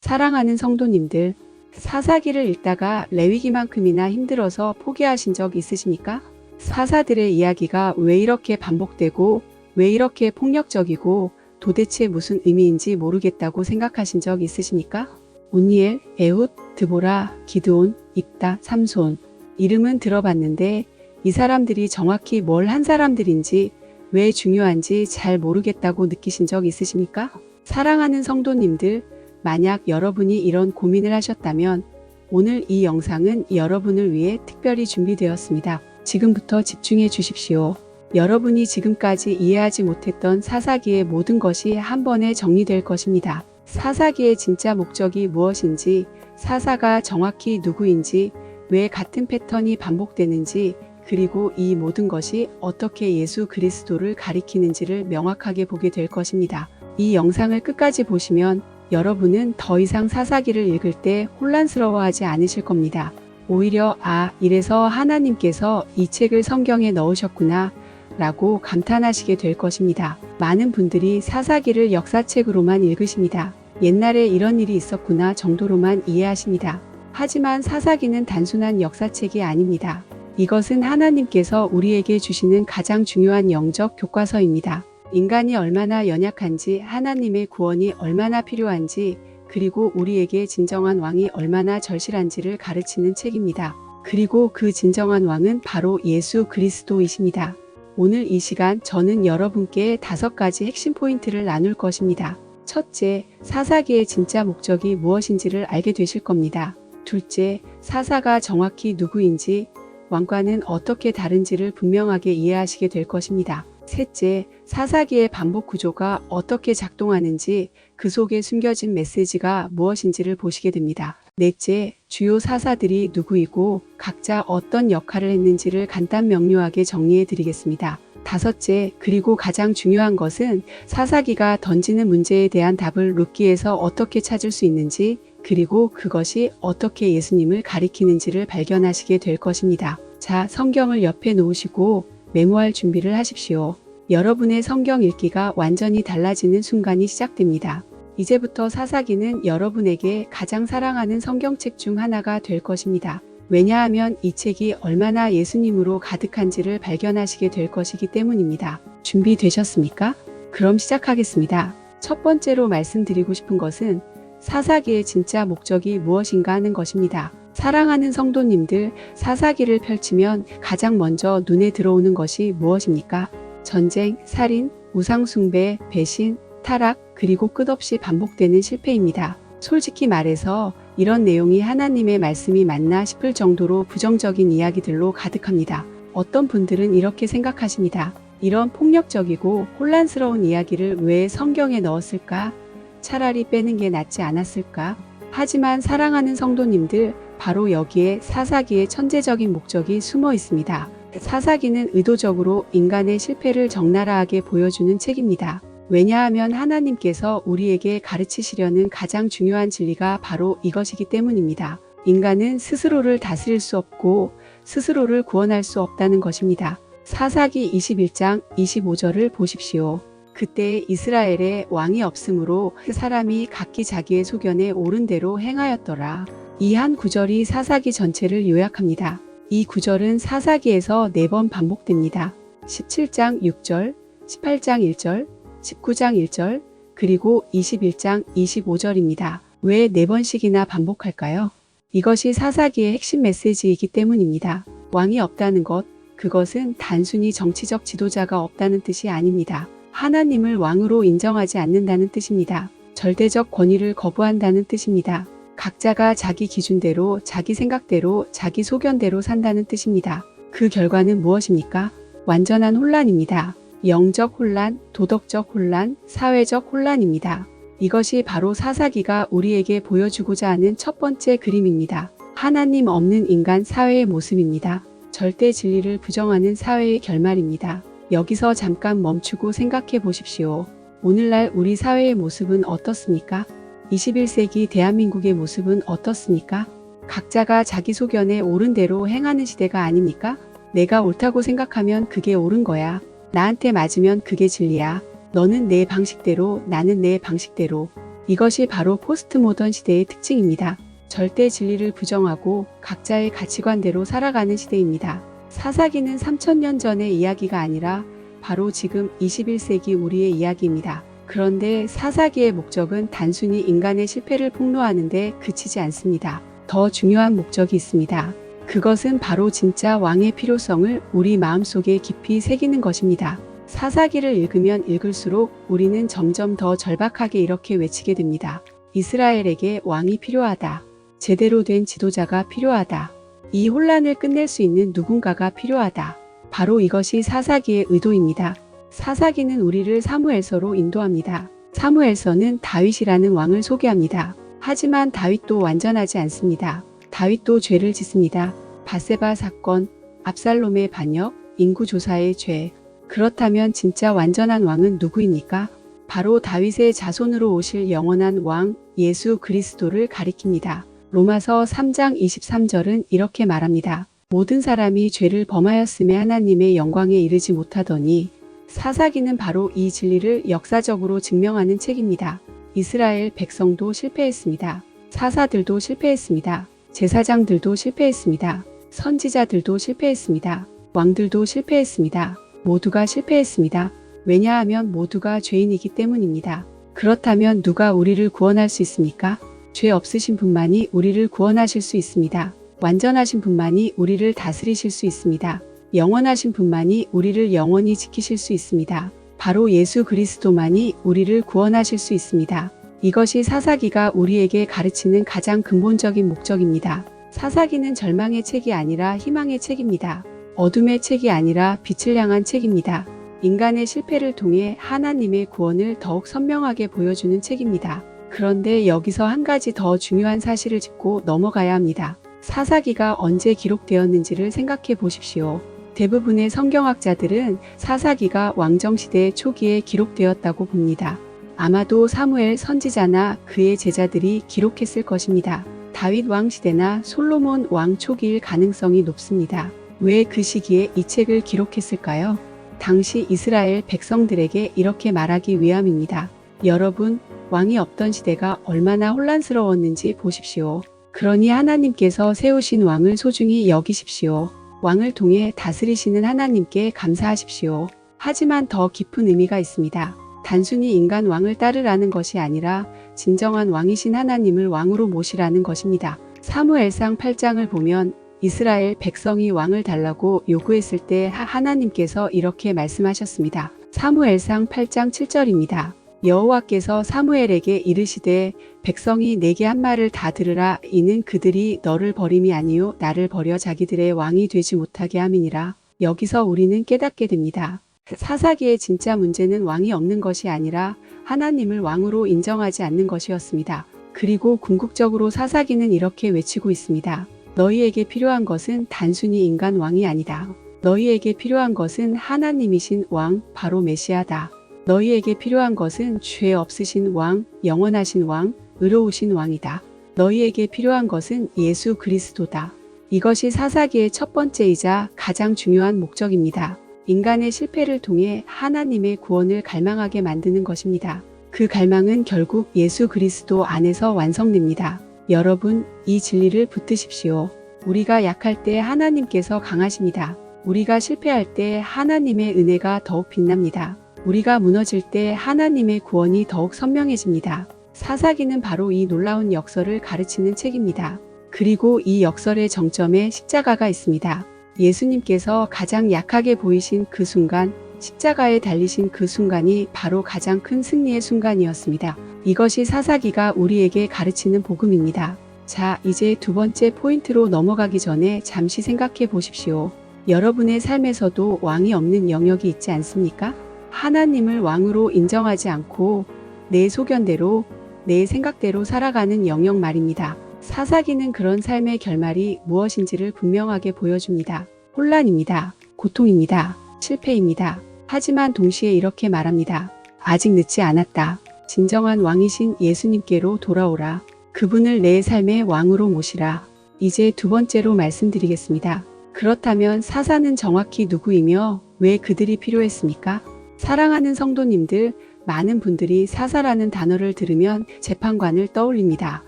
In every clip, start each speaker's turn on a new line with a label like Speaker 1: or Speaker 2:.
Speaker 1: 사랑하는 성도님들, 사사기를 읽다가 레위기만큼이나 힘들어서 포기하신 적 있으십니까? 사사들의 이야기가 왜 이렇게 반복되고 왜 이렇게 폭력적이고 도대체 무슨 의미인지 모르겠다고 생각하신 적 있으십니까? 온니엘, 에훗, 드보라, 기드온, 입다, 삼손. 이름은 들어봤는데 이 사람들이 정확히 뭘 한 사람들인지 왜 중요한지 잘 모르겠다고 느끼신 적 있으십니까? 사랑하는 성도님들, 만약 여러분이 이런 고민을 하셨다면 오늘 이 영상은 여러분을 위해 특별히 준비되었습니다. 지금부터 집중해 주십시오. 여러분이 지금까지 이해하지 못했던 사사기의 모든 것이 한 번에 정리될 것입니다. 사사기의 진짜 목적이 무엇인지, 사사가 정확히 누구인지, 왜 같은 패턴이 반복되는지, 그리고 이 모든 것이 어떻게 예수 그리스도를 가리키는지를 명확하게 보게 될 것입니다. 이 영상을 끝까지 보시면 여러분은 더 이상 사사기를 읽을 때 혼란스러워하지 않으실 겁니다. 오히려 이래서 하나님께서 이 책을 성경에 넣으셨구나 라고 감탄하시게 될 것입니다. 많은 분들이 사사기를 역사책으로만 읽으십니다. 옛날에 이런 일이 있었구나 정도로만 이해하십니다. 하지만 사사기는 단순한 역사책이 아닙니다. 이것은 하나님께서 우리에게 주시는 가장 중요한 영적 교과서입니다. 인간이 얼마나 연약한지, 하나님의 구원이 얼마나 필요한지, 그리고 우리에게 진정한 왕이 얼마나 절실한지를 가르치는 책입니다. 그리고 그 진정한 왕은 바로 예수 그리스도이십니다. 오늘 이 시간 저는 여러분께 5가지 핵심 포인트를 나눌 것입니다. 첫째, 사사기의 진짜 목적이 무엇인지를 알게 되실 겁니다. 둘째, 사사가 정확히 누구인지, 왕과는 어떻게 다른지를 분명하게 이해하시게 될 것입니다. 셋째, 사사기의 반복 구조가 어떻게 작동하는지, 그 속에 숨겨진 메시지가 무엇인지를 보시게 됩니다. 넷째, 주요 사사들이 누구이고 각자 어떤 역할을 했는지를 간단 명료하게 정리해 드리겠습니다. 다섯째, 그리고 가장 중요한 것은 사사기가 던지는 문제에 대한 답을 룻기에서 어떻게 찾을 수 있는지, 그리고 그것이 어떻게 예수님을 가리키는지를 발견하시게 될 것입니다. 자, 성경을 옆에 놓으시고 메모할 준비를 하십시오. 여러분의 성경 읽기가 완전히 달라지는 순간이 시작됩니다. 이제부터 사사기는 여러분에게 가장 사랑하는 성경책 중 하나가 될 것입니다. 왜냐하면 이 책이 얼마나 예수님으로 가득한지를 발견하시게 될 것이기 때문입니다. 준비되셨습니까? 그럼 시작하겠습니다. 첫 번째로 말씀드리고 싶은 것은 사사기의 진짜 목적이 무엇인가 하는 것입니다. 사랑하는 성도님들, 사사기를 펼치면 가장 먼저 눈에 들어오는 것이 무엇입니까? 전쟁, 살인, 우상숭배, 배신, 타락, 그리고 끝없이 반복되는 실패입니다. 솔직히 말해서 이런 내용이 하나님의 말씀이 맞나 싶을 정도로 부정적인 이야기들로 가득합니다. 어떤 분들은 이렇게 생각하십니다. 이런 폭력적이고 혼란스러운 이야기를 왜 성경에 넣었을까? 차라리 빼는 게 낫지 않았을까? 하지만 사랑하는 성도님들, 바로 여기에 사사기의 천재적인 목적이 숨어 있습니다. 사사기는 의도적으로 인간의 실패를 적나라하게 보여주는 책입니다. 왜냐하면 하나님께서 우리에게 가르치시려는 가장 중요한 진리가 바로 이것이기 때문입니다. 인간은 스스로를 다스릴 수 없고 스스로를 구원할 수 없다는 것입니다. 사사기 21장 25절을 보십시오. 그때 이스라엘에 왕이 없으므로 그 사람이 각기 자기의 소견에 옳은 대로 행하였더라. 이 한 구절이 사사기 전체를 요약합니다. 이 구절은 사사기에서 4번 반복됩니다. 17장 6절, 18장 1절, 19장 1절, 그리고 21장 25절입니다. 왜 4번씩이나 반복할까요? 이것이 사사기의 핵심 메시지이기 때문입니다. 왕이 없다는 것, 그것은 단순히 정치적 지도자가 없다는 뜻이 아닙니다. 하나님을 왕으로 인정하지 않는다는 뜻입니다. 절대적 권위를 거부한다는 뜻입니다. 각자가 자기 기준대로, 자기 생각대로, 자기 소견대로 산다는 뜻입니다. 그 결과는 무엇입니까? 완전한 혼란입니다. 영적 혼란, 도덕적 혼란, 사회적 혼란입니다. 이것이 바로 사사기가 우리에게 보여주고자 하는 첫 번째 그림입니다. 하나님 없는 인간 사회의 모습입니다. 절대 진리를 부정하는 사회의 결말입니다. 여기서 잠깐 멈추고 생각해 보십시오. 오늘날 우리 사회의 모습은 어떻습니까? 21세기 대한민국의 모습은 어떻습니까? 각자가 자기 소견에 옳은 대로 행하는 시대가 아닙니까? 내가 옳다고 생각하면 그게 옳은 거야. 나한테 맞으면 그게 진리야. 너는 내 방식대로, 나는 내 방식대로. 이것이 바로 포스트 모던 시대의 특징입니다. 절대 진리를 부정하고 각자의 가치관대로 살아가는 시대입니다. 사사기는 3000년 전의 이야기가 아니라 바로 지금 21세기 우리의 이야기입니다. 그런데 사사기의 목적은 단순히 인간의 실패를 폭로하는 데 그치지 않습니다. 더 중요한 목적이 있습니다. 그것은 바로 진짜 왕의 필요성을 우리 마음속에 깊이 새기는 것입니다. 사사기를 읽으면 읽을수록 우리는 점점 더 절박하게 이렇게 외치게 됩니다. 이스라엘에게 왕이 필요하다. 제대로 된 지도자가 필요하다. 이 혼란을 끝낼 수 있는 누군가가 필요하다. 바로 이것이 사사기의 의도입니다. 사사기는 우리를 사무엘서로 인도합니다. 사무엘서는 다윗이라는 왕을 소개합니다. 하지만 다윗도 완전하지 않습니다. 다윗도 죄를 짓습니다. 밧세바 사건, 압살롬의 반역, 인구조사의 죄. 그렇다면 진짜 완전한 왕은 누구입니까? 바로 다윗의 자손으로 오실 영원한 왕 예수 그리스도를 가리킵니다. 로마서 3장 23절은 이렇게 말합니다. 모든 사람이 죄를 범하였음에 하나님의 영광에 이르지 못하더니 사사기는 바로 이 진리를 역사적으로 증명하는 책입니다. 이스라엘 백성도 실패했습니다. 사사들도 실패했습니다. 제사장들도 실패했습니다. 선지자들도 실패했습니다. 왕들도 실패했습니다. 모두가 실패했습니다. 왜냐하면 모두가 죄인이기 때문입니다. 그렇다면 누가 우리를 구원할 수 있습니까? 죄 없으신 분만이 우리를 구원하실 수 있습니다. 완전하신 분만이 우리를 다스리실 수 있습니다. 영원하신 분만이 우리를 영원히 지키실 수 있습니다. 바로 예수 그리스도만이 우리를 구원하실 수 있습니다. 이것이 사사기가 우리에게 가르치는 가장 근본적인 목적입니다. 사사기는 절망의 책이 아니라 희망의 책입니다. 어둠의 책이 아니라 빛을 향한 책입니다. 인간의 실패를 통해 하나님의 구원을 더욱 선명하게 보여주는 책입니다. 그런데 여기서 한 가지 더 중요한 사실을 짚고 넘어가야 합니다. 사사기가 언제 기록되었는지를 생각해 보십시오. 대부분의 성경학자들은 사사기가 왕정시대 초기에 기록되었다고 봅니다. 아마도 사무엘 선지자나 그의 제자들이 기록했을 것입니다. 다윗 왕 시대나 솔로몬 왕 초기일 가능성이 높습니다. 왜 그 시기에 이 책을 기록했을까요? 당시 이스라엘 백성들에게 이렇게 말하기 위함입니다. 여러분, 왕이 없던 시대가 얼마나 혼란스러웠는지 보십시오. 그러니 하나님께서 세우신 왕을 소중히 여기십시오. 왕을 통해 다스리시는 하나님께 감사하십시오. 하지만 더 깊은 의미가 있습니다. 단순히 인간 왕을 따르라는 것이 아니라 진정한 왕이신 하나님을 왕으로 모시라는 것입니다. 사무엘상 8장을 보면 이스라엘 백성이 왕을 달라고 요구했을 때 하나님께서 이렇게 말씀하셨습니다. 사무엘상 8장 7절입니다. 여호와께서 사무엘에게 이르시되 백성이 내게 한 말을 다 들으라. 이는 그들이 너를 버림이 아니요 나를 버려 자기들의 왕이 되지 못하게 함이니라. 여기서 우리는 깨닫게 됩니다. 사사기의 진짜 문제는 왕이 없는 것이 아니라 하나님을 왕으로 인정하지 않는 것이었습니다. 그리고 궁극적으로 사사기는 이렇게 외치고 있습니다. 너희에게 필요한 것은 단순히 인간 왕이 아니다. 너희에게 필요한 것은 하나님이신 왕, 바로 메시아다. 너희에게 필요한 것은 죄 없으신 왕, 영원하신 왕, 의로우신 왕이다. 너희에게 필요한 것은 예수 그리스도다. 이것이 사사기의 첫 번째이자 가장 중요한 목적입니다. 인간의 실패를 통해 하나님의 구원을 갈망하게 만드는 것입니다. 그 갈망은 결국 예수 그리스도 안에서 완성됩니다. 여러분, 이 진리를 붙드십시오. 우리가 약할 때 하나님께서 강하십니다. 우리가 실패할 때 하나님의 은혜가 더욱 빛납니다. 우리가 무너질 때 하나님의 구원이 더욱 선명해집니다. 사사기는 바로 이 놀라운 역설을 가르치는 책입니다. 그리고 이 역설의 정점에 십자가가 있습니다. 예수님께서 가장 약하게 보이신 그 순간, 십자가에 달리신 그 순간이 바로 가장 큰 승리의 순간이었습니다. 이것이 사사기가 우리에게 가르치는 복음입니다. 자, 이제 두 번째 포인트로 넘어가기 전에 잠시 생각해 보십시오. 여러분의 삶에서도 왕이 없는 영역이 있지 않습니까? 하나님을 왕으로 인정하지 않고 내 소견대로, 내 생각대로 살아가는 영역 말입니다. 사사기는 그런 삶의 결말이 무엇인지를 분명하게 보여줍니다. 혼란입니다. 고통입니다. 실패입니다. 하지만 동시에 이렇게 말합니다. 아직 늦지 않았다. 진정한 왕이신 예수님께로 돌아오라. 그분을 내 삶의 왕으로 모시라. 이제 두 번째로 말씀드리겠습니다. 그렇다면 사사는 정확히 누구이며 왜 그들이 필요했습니까? 사랑하는 성도님들, 많은 분들이 사사라는 단어를 들으면 재판관을 떠올립니다.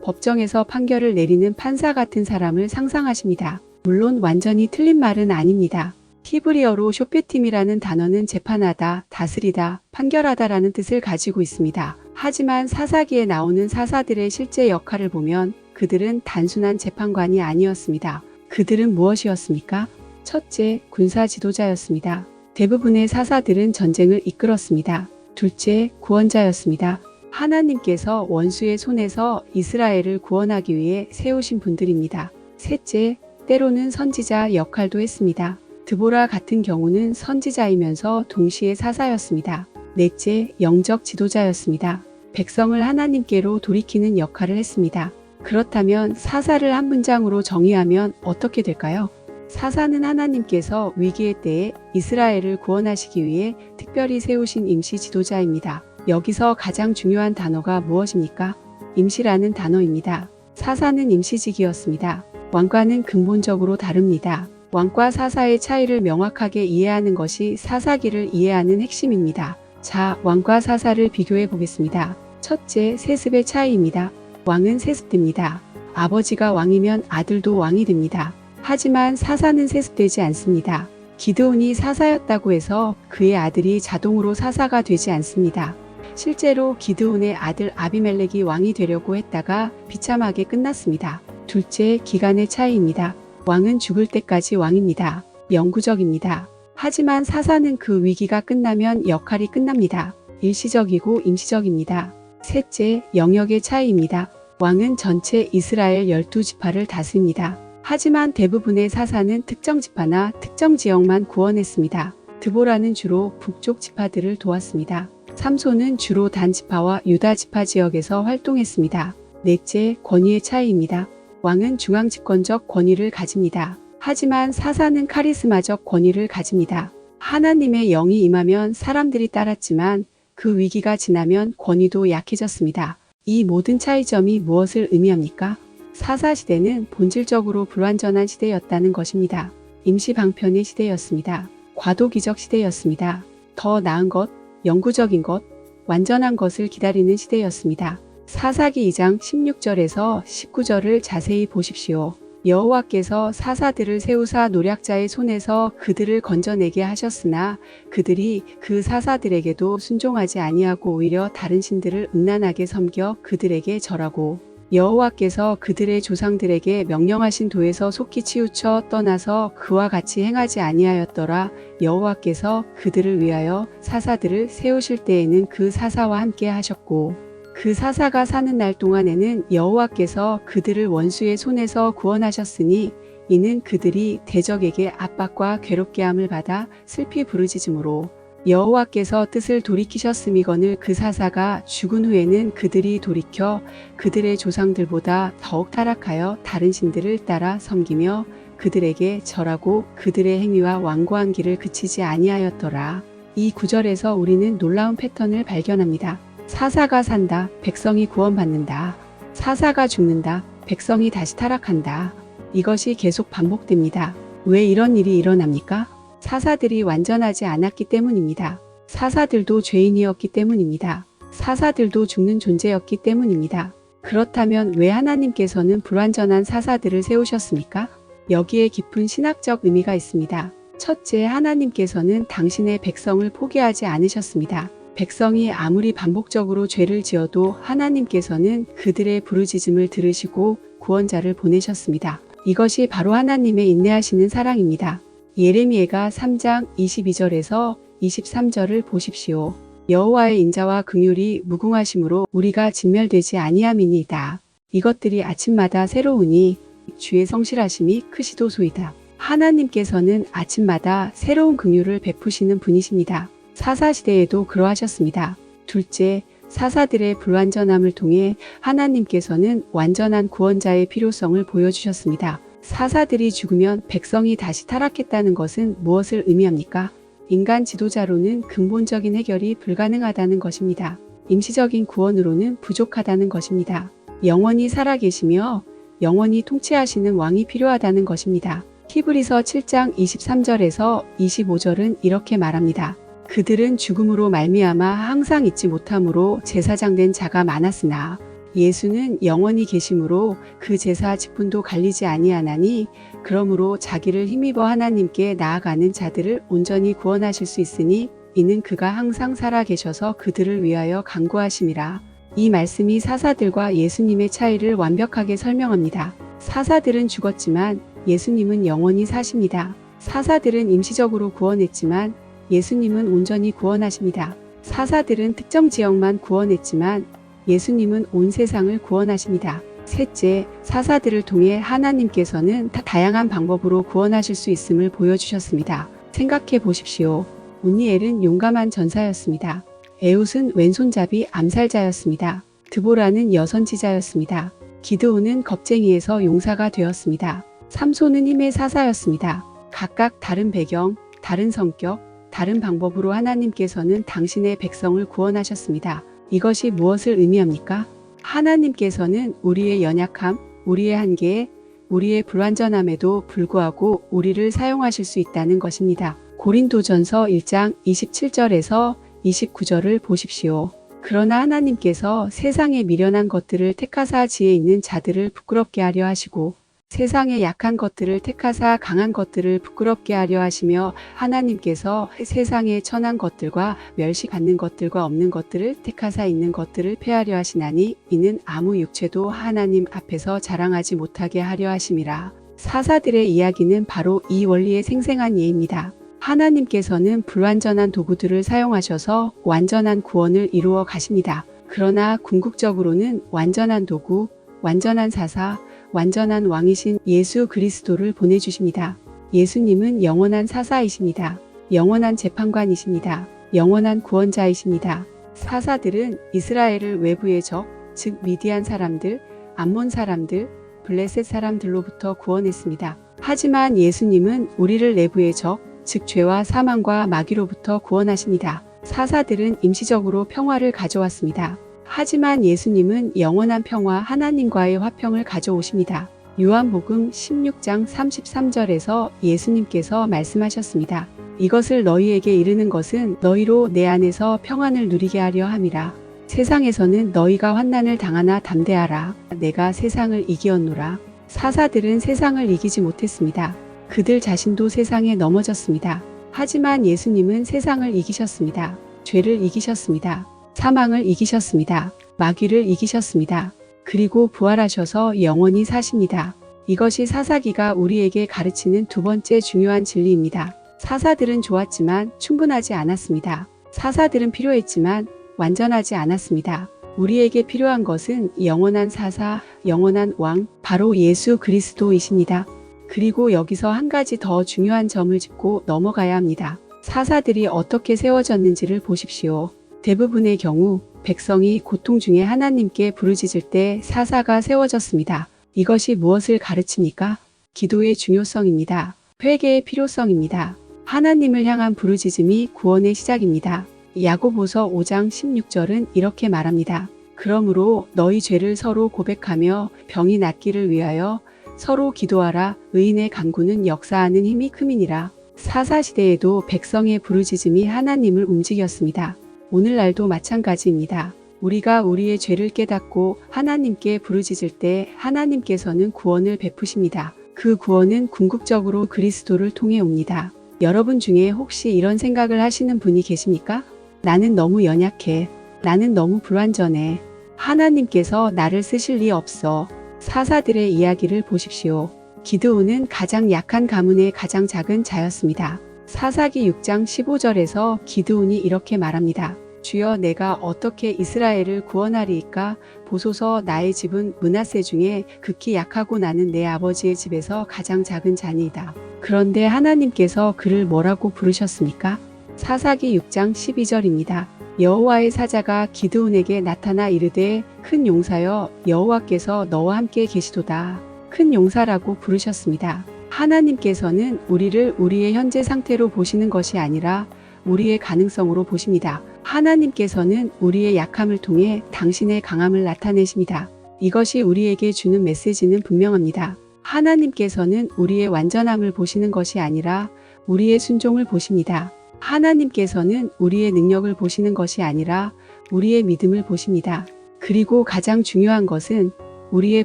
Speaker 1: 법정에서 판결을 내리는 판사 같은 사람을 상상하십니다. 물론 완전히 틀린 말은 아닙니다. 히브리어로 쇼페팀이라는 단어는 재판하다, 다스리다, 판결하다라는 뜻을 가지고 있습니다. 하지만 사사기에 나오는 사사들의 실제 역할을 보면 그들은 단순한 재판관이 아니었습니다. 그들은 무엇이었습니까? 첫째, 군사 지도자였습니다. 대부분의 사사들은 전쟁을 이끌었습니다. 둘째, 구원자였습니다. 하나님께서 원수의 손에서 이스라엘을 구원하기 위해 세우신 분들입니다. 셋째, 때로는 선지자 역할도 했습니다. 드보라 같은 경우는 선지자이면서 동시에 사사였습니다. 넷째, 영적 지도자였습니다. 백성을 하나님께로 돌이키는 역할을 했습니다. 그렇다면 사사를 한 문장으로 정의하면 어떻게 될까요? 사사는 하나님께서 위기의 때에 이스라엘을 구원하시기 위해 특별히 세우신 임시 지도자입니다. 여기서 가장 중요한 단어가 무엇입니까? 임시라는 단어입니다. 사사는 임시직이었습니다. 왕과는 근본적으로 다릅니다. 왕과 사사의 차이를 명확하게 이해하는 것이 사사기를 이해하는 핵심입니다. 자, 왕과 사사를 비교해 보겠습니다. 첫째, 세습의 차이입니다. 왕은 세습됩니다. 아버지가 왕이면 아들도 왕이 됩니다. 하지만 사사는 세습되지 않습니다. 기드온이 사사였다고 해서 그의 아들이 자동으로 사사가 되지 않습니다. 실제로 기드온의 아들 아비멜렉이 왕이 되려고 했다가 비참하게 끝났습니다. 둘째, 기간의 차이입니다. 왕은 죽을 때까지 왕입니다. 영구적입니다. 하지만 사사는 그 위기가 끝나면 역할이 끝납니다. 일시적이고 임시적입니다. 셋째, 영역의 차이입니다. 왕은 전체 이스라엘 12지파를 다스립니다. 하지만 대부분의 사사는 특정 지파나 특정 지역만 구원했습니다. 드보라는 주로 북쪽 지파들을 도왔습니다. 삼손은 주로 단 지파와 유다 지파 지역에서 활동했습니다. 넷째, 권위의 차이입니다. 왕은 중앙 집권적 권위를 가집니다. 하지만 사사는 카리스마적 권위를 가집니다. 하나님의 영이 임하면 사람들이 따랐지만 그 위기가 지나면 권위도 약해졌습니다. 이 모든 차이점이 무엇을 의미합니까? 사사 시대는 본질적으로 불완전한 시대였다는 것입니다. 임시방편의 시대였습니다. 과도기적 시대였습니다. 더 나은 것, 영구적인 것, 완전한 것을 기다리는 시대였습니다. 사사기 2장 16절에서 19절을 자세히 보십시오. 여호와께서 사사들을 세우사 노략자의 손에서 그들을 건져내게 하셨으나 그들이 그 사사들에게도 순종하지 아니하고 오히려 다른 신들을 음란하게 섬겨 그들에게 절하고 여호와께서 그들의 조상들에게 명령하신 도에서 속히 치우쳐 떠나서 그와 같이 행하지 아니하였더라. 여호와께서 그들을 위하여 사사들을 세우실 때에는 그 사사와 함께 하셨고 그 사사가 사는 날 동안에는 여호와께서 그들을 원수의 손에서 구원하셨으니 이는 그들이 대적에게 압박과 괴롭게 함을 받아 슬피 부르짖음으로 여호와께서 뜻을 돌이키셨음이거늘 그 사사가 죽은 후에는 그들이 돌이켜 그들의 조상들보다 더욱 타락하여 다른 신들을 따라 섬기며 그들에게 절하고 그들의 행위와 완고한 길을 그치지 아니하였더라. 이 구절에서 우리는 놀라운 패턴을 발견합니다. 사사가 산다, 백성이 구원받는다. 사사가 죽는다, 백성이 다시 타락한다. 이것이 계속 반복됩니다. 왜 이런 일이 일어납니까? 사사들이 완전하지 않았기 때문입니다. 사사들도 죄인이었기 때문입니다. 사사들도 죽는 존재였기 때문입니다. 그렇다면 왜 하나님께서는 불완전한 사사들을 세우셨습니까? 여기에 깊은 신학적 의미가 있습니다. 첫째, 하나님께서는 당신의 백성을 포기하지 않으셨습니다. 백성이 아무리 반복적으로 죄를 지어도 하나님께서는 그들의 부르짖음을 들으시고 구원자를 보내셨습니다. 이것이 바로 하나님의 인내하시는 사랑입니다. 예레미야가 3장 22절에서 23절을 보십시오. 여호와의 인자와 긍휼이 무궁하심으로 우리가 진멸되지 아니함이니이다. 이것들이 아침마다 새로우니 주의 성실하심이 크시도소이다. 하나님께서는 아침마다 새로운 긍휼을 베푸시는 분이십니다. 사사시대에도 그러하셨습니다. 둘째, 사사들의 불완전함을 통해 하나님께서는 완전한 구원자의 필요성을 보여주셨습니다. 사사들이 죽으면 백성이 다시 타락했다는 것은 무엇을 의미합니까? 인간 지도자로는 근본적인 해결이 불가능하다는 것입니다. 임시적인 구원으로는 부족하다는 것입니다. 영원히 살아계시며 영원히 통치하시는 왕이 필요하다는 것입니다. 히브리서 7장 23절에서 25절은 이렇게 말합니다. 그들은 죽음으로 말미암아 항상 잊지 못함으로 제사장 된 자가 많았으나 예수는 영원히 계심으로 그 제사 직분도 갈리지 아니하나니 그러므로 자기를 힘입어 하나님께 나아가는 자들을 온전히 구원하실 수 있으니 이는 그가 항상 살아 계셔서 그들을 위하여 간구하심이라. 이 말씀이 사사들과 예수님의 차이를 완벽하게 설명합니다. 사사들은 죽었지만 예수님은 영원히 사십니다. 사사들은 임시적으로 구원했지만 예수님은 온전히 구원하십니다. 사사들은 특정 지역만 구원했지만 예수님은 온 세상을 구원하십니다. 셋째, 사사들을 통해 하나님께서는 다양한 방법으로 구원하실 수 있음을 보여주셨습니다. 생각해 보십시오. 온니엘은 용감한 전사였습니다. 에훗은 왼손잡이 암살자였습니다. 드보라는 여선지자였습니다. 기드온은 겁쟁이에서 용사가 되었습니다. 삼손은 힘의 사사였습니다. 각각 다른 배경, 다른 성격, 다른 방법으로 하나님께서는 당신의 백성을 구원하셨습니다. 이것이 무엇을 의미합니까? 하나님께서는 우리의 연약함, 우리의 한계, 우리의 불완전함에도 불구하고 우리를 사용하실 수 있다는 것입니다. 고린도전서 1장 27절에서 29절을 보십시오. 그러나 하나님께서 세상의 미련한 것들을 택하사 지혜 있는 자들을 부끄럽게 하려 하시고 세상의 약한 것들을 택하사 강한 것들을 부끄럽게 하려 하시며 하나님께서 세상의 천한 것들과 멸시 받는 것들과 없는 것들을 택하사 있는 것들을 폐하려 하시나니 이는 아무 육체도 하나님 앞에서 자랑하지 못하게 하려 하심이라. 사사들의 이야기는 바로 이 원리의 생생한 예입니다. 하나님께서는 불완전한 도구들을 사용하셔서 완전한 구원을 이루어 가십니다. 그러나 궁극적으로는 완전한 도구, 완전한 사사, 완전한 왕이신 예수 그리스도를 보내주십니다. 예수님은 영원한 사사이십니다. 영원한 재판관이십니다. 영원한 구원자이십니다. 사사들은 이스라엘을 외부의 적, 즉 미디안 사람들, 암몬 사람들, 블레셋 사람들로부터 구원했습니다. 하지만 예수님은 우리를 내부의 적, 즉 죄와 사망과 마귀로부터 구원하십니다. 사사들은 임시적으로 평화를 가져왔습니다. 하지만 예수님은 영원한 평화 하나님과의 화평을 가져오십니다. 요한복음 16장 33절에서 예수님께서 말씀하셨습니다. 이것을 너희에게 이르는 것은 너희로 내 안에서 평안을 누리게 하려 함이라. 세상에서는 너희가 환난을 당하나 담대하라. 내가 세상을 이기었노라. 사사들은 세상을 이기지 못했습니다. 그들 자신도 세상에 넘어졌습니다. 하지만 예수님은 세상을 이기셨습니다. 죄를 이기셨습니다. 사망을 이기셨습니다. 마귀를 이기셨습니다. 그리고 부활하셔서 영원히 사십니다. 이것이 사사기가 우리에게 가르치는 두 번째 중요한 진리입니다. 사사들은 좋았지만 충분하지 않았습니다. 사사들은 필요했지만 완전하지 않았습니다. 우리에게 필요한 것은 영원한 사사, 영원한 왕, 바로 예수 그리스도이십니다. 그리고 여기서 한 가지 더 중요한 점을 짚고 넘어가야 합니다. 사사들이 어떻게 세워졌는지를 보십시오. 대부분의 경우 백성이 고통 중에 하나님께 부르짖을 때 사사가 세워졌습니다. 이것이 무엇을 가르칩니까? 기도의 중요성입니다. 회개의 필요성입니다. 하나님을 향한 부르짖음이 구원의 시작입니다. 야고보서 5장 16절은 이렇게 말합니다. 그러므로 너희 죄를 서로 고백하며 병이 낫기를 위하여 서로 기도하라. 의인의 간구는 역사하는 힘이 큼이니라. 사사시대에도 백성의 부르짖음이 하나님을 움직였습니다. 오늘날도 마찬가지입니다. 우리가 우리의 죄를 깨닫고 하나님께 부르짖을 때 하나님께서는 구원을 베푸십니다. 그 구원은 궁극적으로 그리스도를 통해 옵니다. 여러분 중에 혹시 이런 생각을 하시는 분이 계십니까? 나는 너무 연약해. 나는 너무 불완전해. 하나님께서 나를 쓰실 리 없어. 사사들의 이야기를 보십시오. 기드온은 가장 약한 가문의 가장 작은 자였습니다. 사사기 6장 15절에서 기드온이 이렇게 말합니다. 주여 내가 어떻게 이스라엘을 구원하리이까? 보소서 나의 집은 므낫세 중에 극히 약하고 나는 내 아버지의 집에서 가장 작은 자니이다. 그런데 하나님께서 그를 뭐라고 부르셨습니까? 사사기 6장 12절입니다. 여호와의 사자가 기드온에게 나타나 이르되 큰 용사여 여호와께서 너와 함께 계시도다. 큰 용사라고 부르셨습니다. 하나님께서는 우리를 우리의 현재 상태로 보시는 것이 아니라 우리의 가능성으로 보십니다. 하나님께서는 우리의 약함을 통해 당신의 강함을 나타내십니다. 이것이 우리에게 주는 메시지는 분명합니다. 하나님께서는 우리의 완전함을 보시는 것이 아니라 우리의 순종을 보십니다. 하나님께서는 우리의 능력을 보시는 것이 아니라 우리의 믿음을 보십니다. 그리고 가장 중요한 것은 우리의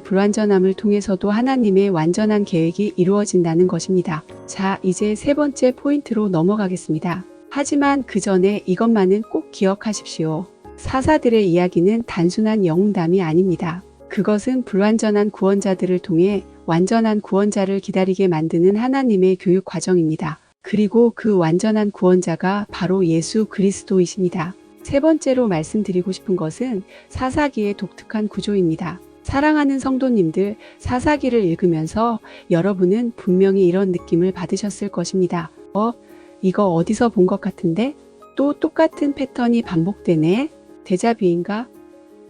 Speaker 1: 불완전함을 통해서도 하나님의 완전한 계획이 이루어진다는 것입니다. 자, 이제 세 번째 포인트로 넘어가겠습니다. 하지만 그 전에 이것만은 꼭 기억하십시오. 사사들의 이야기는 단순한 영웅담이 아닙니다. 그것은 불완전한 구원자들을 통해 완전한 구원자를 기다리게 만드는 하나님의 교육 과정입니다. 그리고 그 완전한 구원자가 바로 예수 그리스도이십니다. 세 번째로 말씀드리고 싶은 것은 사사기의 독특한 구조입니다. 사랑하는 성도님들, 사사기를 읽으면서 여러분은 분명히 이런 느낌을 받으셨을 것입니다. 이거 어디서 본 것 같은데? 또 똑같은 패턴이 반복되네? 데자뷰인가?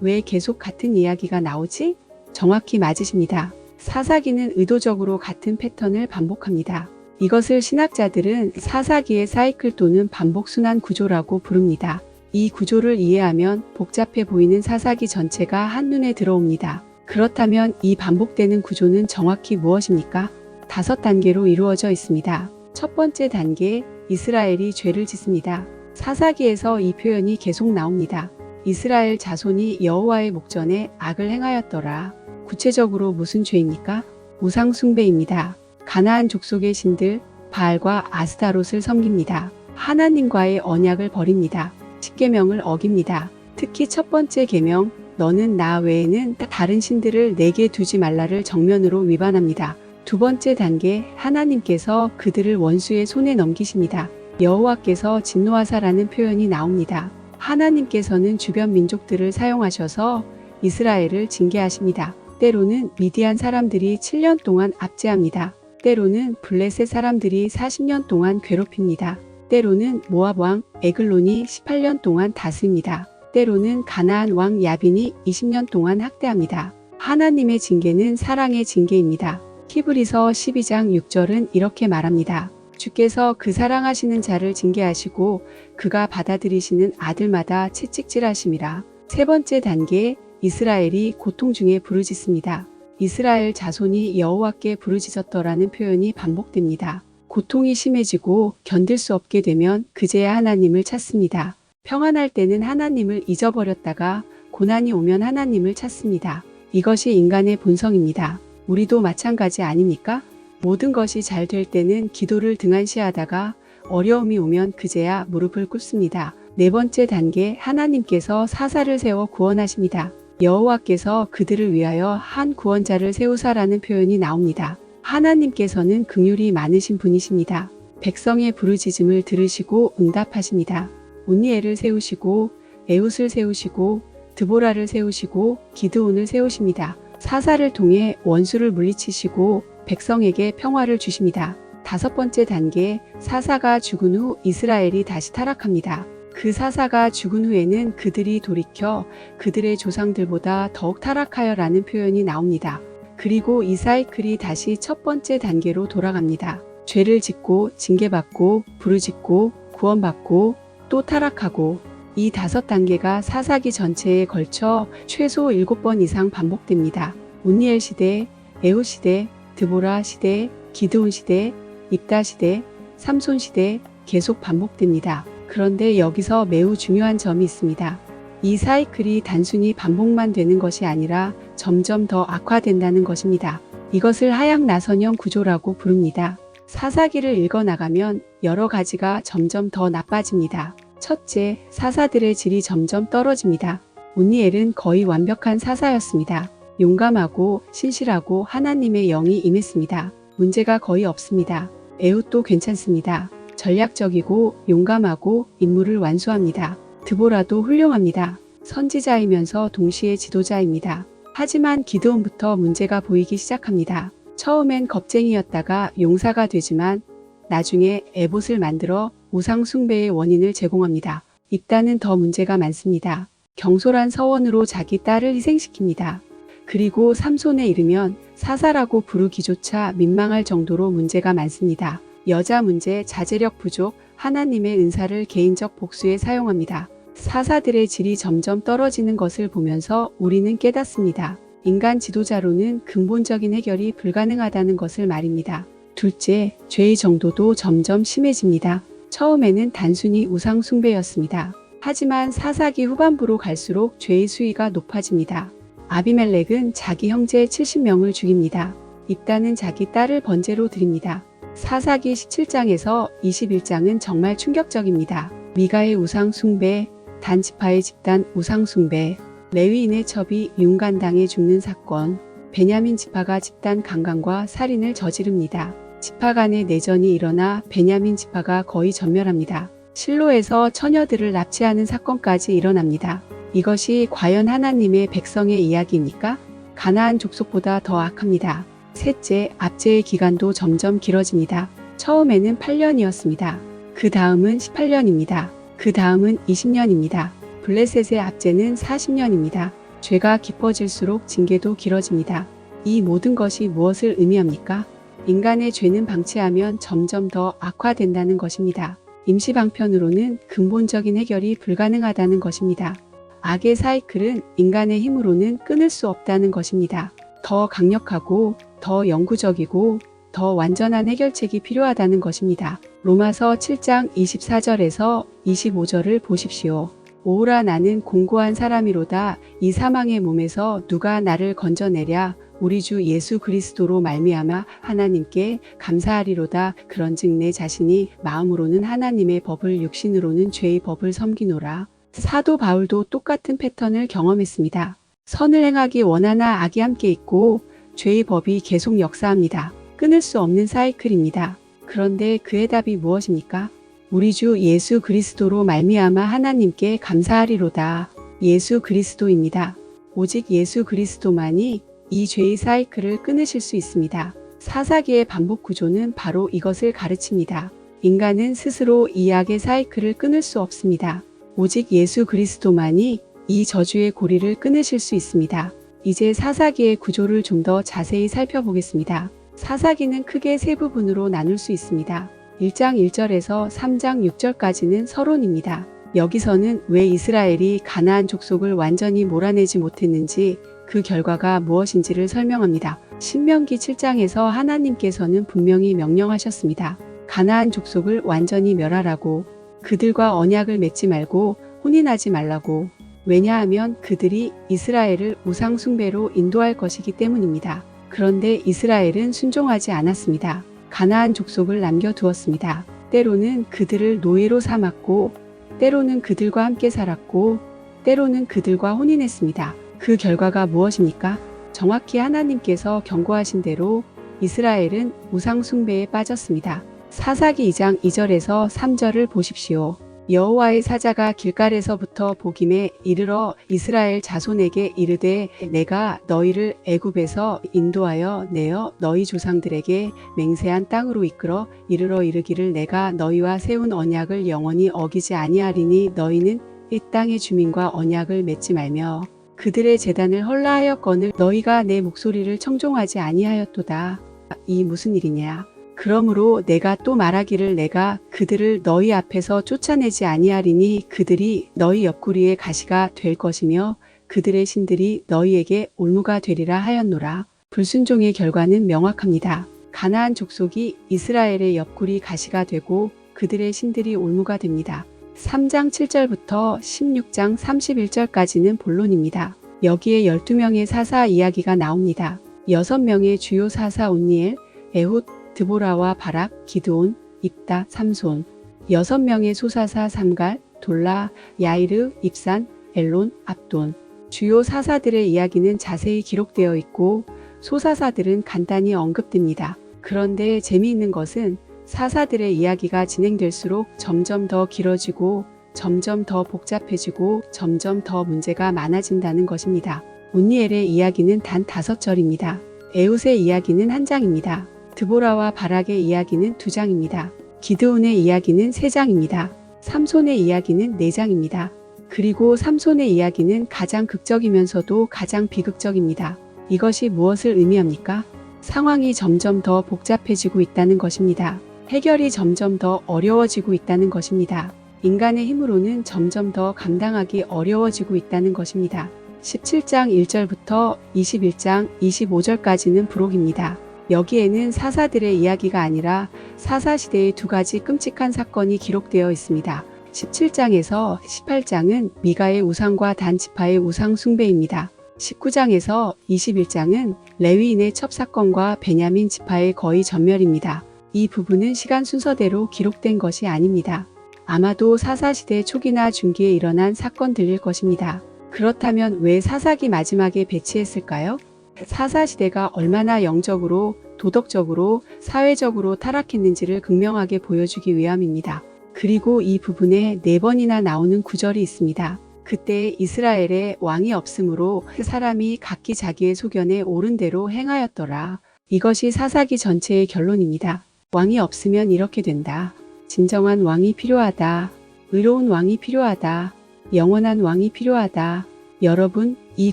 Speaker 1: 왜 계속 같은 이야기가 나오지? 정확히 맞으십니다. 사사기는 의도적으로 같은 패턴을 반복합니다. 이것을 신학자들은 사사기의 사이클 또는 반복순환 구조라고 부릅니다. 이 구조를 이해하면 복잡해 보이는 사사기 전체가 한눈에 들어옵니다. 그렇다면 이 반복되는 구조는 정확히 무엇입니까? 5단계로 이루어져 있습니다. 첫 번째 단계, 이스라엘이 죄를 짓습니다. 사사기에서 이 표현이 계속 나옵니다. 이스라엘 자손이 여호와의 목전에 악을 행하였더라. 구체적으로 무슨 죄입니까? 우상 숭배입니다. 가나안 족속의 신들 바알과 아스타롯을 섬깁니다. 하나님과의 언약을 버립니다. 십계명을 어깁니다. 특히 첫 번째 계명, 너는 나 외에는 다른 신들을 내게 두지 말라를 정면으로 위반합니다. 두 번째 단계, 하나님께서 그들을 원수의 손에 넘기십니다. 여호와께서 진노하사라는 표현이 나옵니다. 하나님께서는 주변 민족들을 사용하셔서 이스라엘을 징계하십니다. 때로는 미디안 사람들이 7년 동안 압제합니다. 때로는 블레셋 사람들이 40년 동안 괴롭힙니다. 때로는 모압 왕 에글론이 18년 동안 다스립니다. 때로는 가나안 왕 야빈이 20년 동안 학대합니다. 하나님의 징계는 사랑의 징계입니다. 히브리서 12장 6절은 이렇게 말합니다. 주께서 그 사랑하시는 자를 징계하시고 그가 받아들이시는 아들마다 채찍질하심이라. 세 번째 단계, 이스라엘이 고통 중에 부르짖습니다. 이스라엘 자손이 여호와께 부르짖었더라는 표현이 반복됩니다. 고통이 심해지고 견딜 수 없게 되면 그제야 하나님을 찾습니다. 평안할 때는 하나님을 잊어버렸다가 고난이 오면 하나님을 찾습니다. 이것이 인간의 본성입니다. 우리도 마찬가지 아닙니까? 모든 것이 잘 될 때는 기도를 등한시하다가 어려움이 오면 그제야 무릎을 꿇습니다. 네 번째 단계, 하나님께서 사사를 세워 구원하십니다. 여호와께서 그들을 위하여 한 구원자를 세우사라는 표현이 나옵니다. 하나님께서는 긍휼이 많으신 분이십니다. 백성의 부르짖음을 들으시고 응답하십니다. 온니엘을 세우시고 에훗을 세우시고 드보라를 세우시고 기드온을 세우십니다. 사사를 통해 원수를 물리치시고 백성에게 평화를 주십니다. 다섯 번째 단계, 사사가 죽은 후 이스라엘이 다시 타락합니다. 그 사사가 죽은 후에는 그들이 돌이켜 그들의 조상들보다 더욱 타락하여라는 표현이 나옵니다. 그리고 이 사이클이 다시 첫 번째 단계로 돌아갑니다. 죄를 짓고 징계받고 부르짖고 구원받고 또 타락하고, 이 5단계가 사사기 전체에 걸쳐 최소 7번 이상 반복됩니다. 온니엘 시대, 에훗 시대, 드보라 시대, 기드온 시대, 입다 시대, 삼손 시대 계속 반복됩니다. 그런데 여기서 매우 중요한 점이 있습니다. 이 사이클이 단순히 반복만 되는 것이 아니라 점점 더 악화된다는 것입니다. 이것을 하향 나선형 구조라고 부릅니다. 사사기를 읽어나가면 여러 가지가 점점 더 나빠집니다. 첫째, 사사들의 질이 점점 떨어집니다. 온니엘은 거의 완벽한 사사였습니다. 용감하고 신실하고 하나님의 영이 임했습니다. 문제가 거의 없습니다. 에훗도 괜찮습니다. 전략적이고 용감하고 임무를 완수합니다. 드보라도 훌륭합니다. 선지자이면서 동시에 지도자입니다. 하지만 기드온부터 문제가 보이기 시작합니다. 처음엔 겁쟁이였다가 용사가 되지만 나중에 에봇을 만들어 우상 숭배의 원인을 제공합니다. 입다는 더 문제가 많습니다. 경솔한 서원으로 자기 딸을 희생시킵니다. 그리고 삼손에 이르면 사사라고 부르기조차 민망할 정도로 문제가 많습니다. 여자 문제, 자제력 부족, 하나님의 은사를 개인적 복수에 사용합니다. 사사들의 질이 점점 떨어지는 것을 보면서 우리는 깨닫습니다. 인간 지도자로는 근본적인 해결이 불가능하다는 것을 말입니다. 둘째, 죄의 정도도 점점 심해집니다. 처음에는 단순히 우상 숭배였습니다. 하지만 사사기 후반부로 갈수록 죄의 수위가 높아집니다. 아비멜렉은 자기 형제 70명을 죽입니다. 입다는 자기 딸을 번제로 드립니다. 사사기 17장에서 21장은 정말 충격적입니다. 미가의 우상 숭배, 단 지파의 집단 우상 숭배, 레위인의 첩이 윤간당해 죽는 사건, 베냐민 지파가 집단 강간과 살인을 저지릅니다. 지파 간의 내전이 일어나 베냐민 지파가 거의 전멸합니다. 실로에서 처녀들을 납치하는 사건까지 일어납니다. 이것이 과연 하나님의 백성의 이야기입니까? 가나안 족속보다 더 악합니다. 셋째, 압제의 기간도 점점 길어집니다. 처음에는 8년이었습니다. 그 다음은 18년입니다. 그 다음은 20년입니다. 블레셋의 압제는 40년입니다. 죄가 깊어질수록 징계도 길어집니다. 이 모든 것이 무엇을 의미합니까? 인간의 죄는 방치하면 점점 더 악화된다는 것입니다. 임시방편으로는 근본적인 해결이 불가능하다는 것입니다. 악의 사이클은 인간의 힘으로는 끊을 수 없다는 것입니다. 더 강력하고 더 영구적이고 더 완전한 해결책이 필요하다는 것입니다. 로마서 7장 24절에서 25절을 보십시오. 오우라 나는 공고한 사람이로다. 이 사망의 몸에서 누가 나를 건져내랴. 우리 주 예수 그리스도로 말미암아 하나님께 감사하리로다. 그런즉 내 자신이 마음으로는 하나님의 법을 육신으로는 죄의 법을 섬기노라. 사도 바울도 똑같은 패턴을 경험했습니다. 선을 행하기 원하나 악이 함께 있고 죄의 법이 계속 역사합니다. 끊을 수 없는 사이클입니다. 그런데 그의 답이 무엇입니까? 우리 주 예수 그리스도로 말미암아 하나님께 감사하리로다. 예수 그리스도입니다. 오직 예수 그리스도만이 이 죄의 사이클을 끊으실 수 있습니다. 사사기의 반복 구조는 바로 이것을 가르칩니다. 인간은 스스로 이 악의 사이클을 끊을 수 없습니다. 오직 예수 그리스도만이 이 저주의 고리를 끊으실 수 있습니다. 이제 사사기의 구조를 좀 더 자세히 살펴보겠습니다. 사사기는 크게 세 부분으로 나눌 수 있습니다. 1장 1절에서 3장 6절까지는 서론입니다. 여기서는 왜 이스라엘이 가나안 족속을 완전히 몰아내지 못했는지 그 결과가 무엇인지를 설명합니다. 신명기 7장에서 하나님께서는 분명히 명령하셨습니다. 가나안 족속을 완전히 멸하라고, 그들과 언약을 맺지 말고 혼인하지 말라고. 왜냐하면 그들이 이스라엘을 우상 숭배로 인도할 것이기 때문입니다. 그런데 이스라엘은 순종하지 않았습니다. 가나안 족속을 남겨두었습니다. 때로는 그들을 노예로 삼았고, 때로는 그들과 함께 살았고, 때로는 그들과 혼인했습니다. 그 결과가 무엇입니까? 정확히 하나님께서 경고하신 대로 이스라엘은 우상 숭배에 빠졌습니다. 사사기 2장 2절에서 3절을 보십시오. 여호와의 사자가 길갈에서부터 보김에 이르러 이스라엘 자손에게 이르되 내가 너희를 애굽에서 인도하여 내어 너희 조상들에게 맹세한 땅으로 이끌어 이르러 이르기를 내가 너희와 세운 언약을 영원히 어기지 아니하리니 너희는 이 땅의 주민과 언약을 맺지 말며 그들의 제단을 헐라하였거늘 너희가 내 목소리를 청종하지 아니하였도다. 이 무슨 일이냐? 그러므로 내가 또 말하기를 내가 그들을 너희 앞에서 쫓아내지 아니하리니 그들이 너희 옆구리의 가시가 될 것이며 그들의 신들이 너희에게 올무가 되리라 하였노라. 불순종의 결과는 명확합니다. 가나안 족속이 이스라엘의 옆구리 가시가 되고 그들의 신들이 올무가 됩니다. 3장 7절부터 16장 31절까지는 본론입니다. 여기에 12명의 사사 이야기가 나옵니다. 6명의 주요 사사 온니엘, 에훗, 드보라와 바락, 기드온, 입다, 삼손, 6명의 소사사 삼갈, 돌라, 야이르, 입산, 엘론, 압돈. 주요 사사들의 이야기는 자세히 기록되어 있고 소사사들은 간단히 언급됩니다. 그런데 재미있는 것은 사사들의 이야기가 진행될수록 점점 더 길어지고 점점 더 복잡해지고 점점 더 문제가 많아진다는 것입니다. 온니엘의 이야기는 단 5절입니다. 에훗의 이야기는 1장입니다. 드보라와 바락의 이야기는 2장입니다. 기드온의 이야기는 3장입니다. 삼손의 이야기는 4장입니다. 그리고 삼손의 이야기는 가장 극적이면서도 가장 비극적입니다. 이것이 무엇을 의미합니까? 상황이 점점 더 복잡해지고 있다는 것입니다. 해결이 점점 더 어려워지고 있다는 것입니다. 인간의 힘으로는 점점 더 감당하기 어려워지고 있다는 것입니다. 17장 1절부터 21장 25절까지는 부록입니다. 여기에는 사사들의 이야기가 아니라 사사시대의 두 가지 끔찍한 사건이 기록되어 있습니다. 17장에서 18장은 미가의 우상과 단 지파의 우상 숭배입니다. 19장에서 21장은 레위인의 첩사건과 베냐민 지파의 거의 전멸입니다. 이 부분은 시간 순서대로 기록된 것이 아닙니다. 아마도 사사시대 초기나 중기에 일어난 사건들일 것입니다. 그렇다면 왜 사사기 마지막에 배치했을까요? 사사시대가 얼마나 영적으로, 도덕적으로, 사회적으로 타락했는지를 극명하게 보여주기 위함입니다. 그리고 이 부분에 4번이나 나오는 구절이 있습니다. 그때 이스라엘에 왕이 없으므로 사람이 각기 자기의 소견에 옳은 대로 행하였더라. 이것이 사사기 전체의 결론입니다. 왕이 없으면 이렇게 된다. 진정한 왕이 필요하다. 의로운 왕이 필요하다. 영원한 왕이 필요하다. 여러분, 이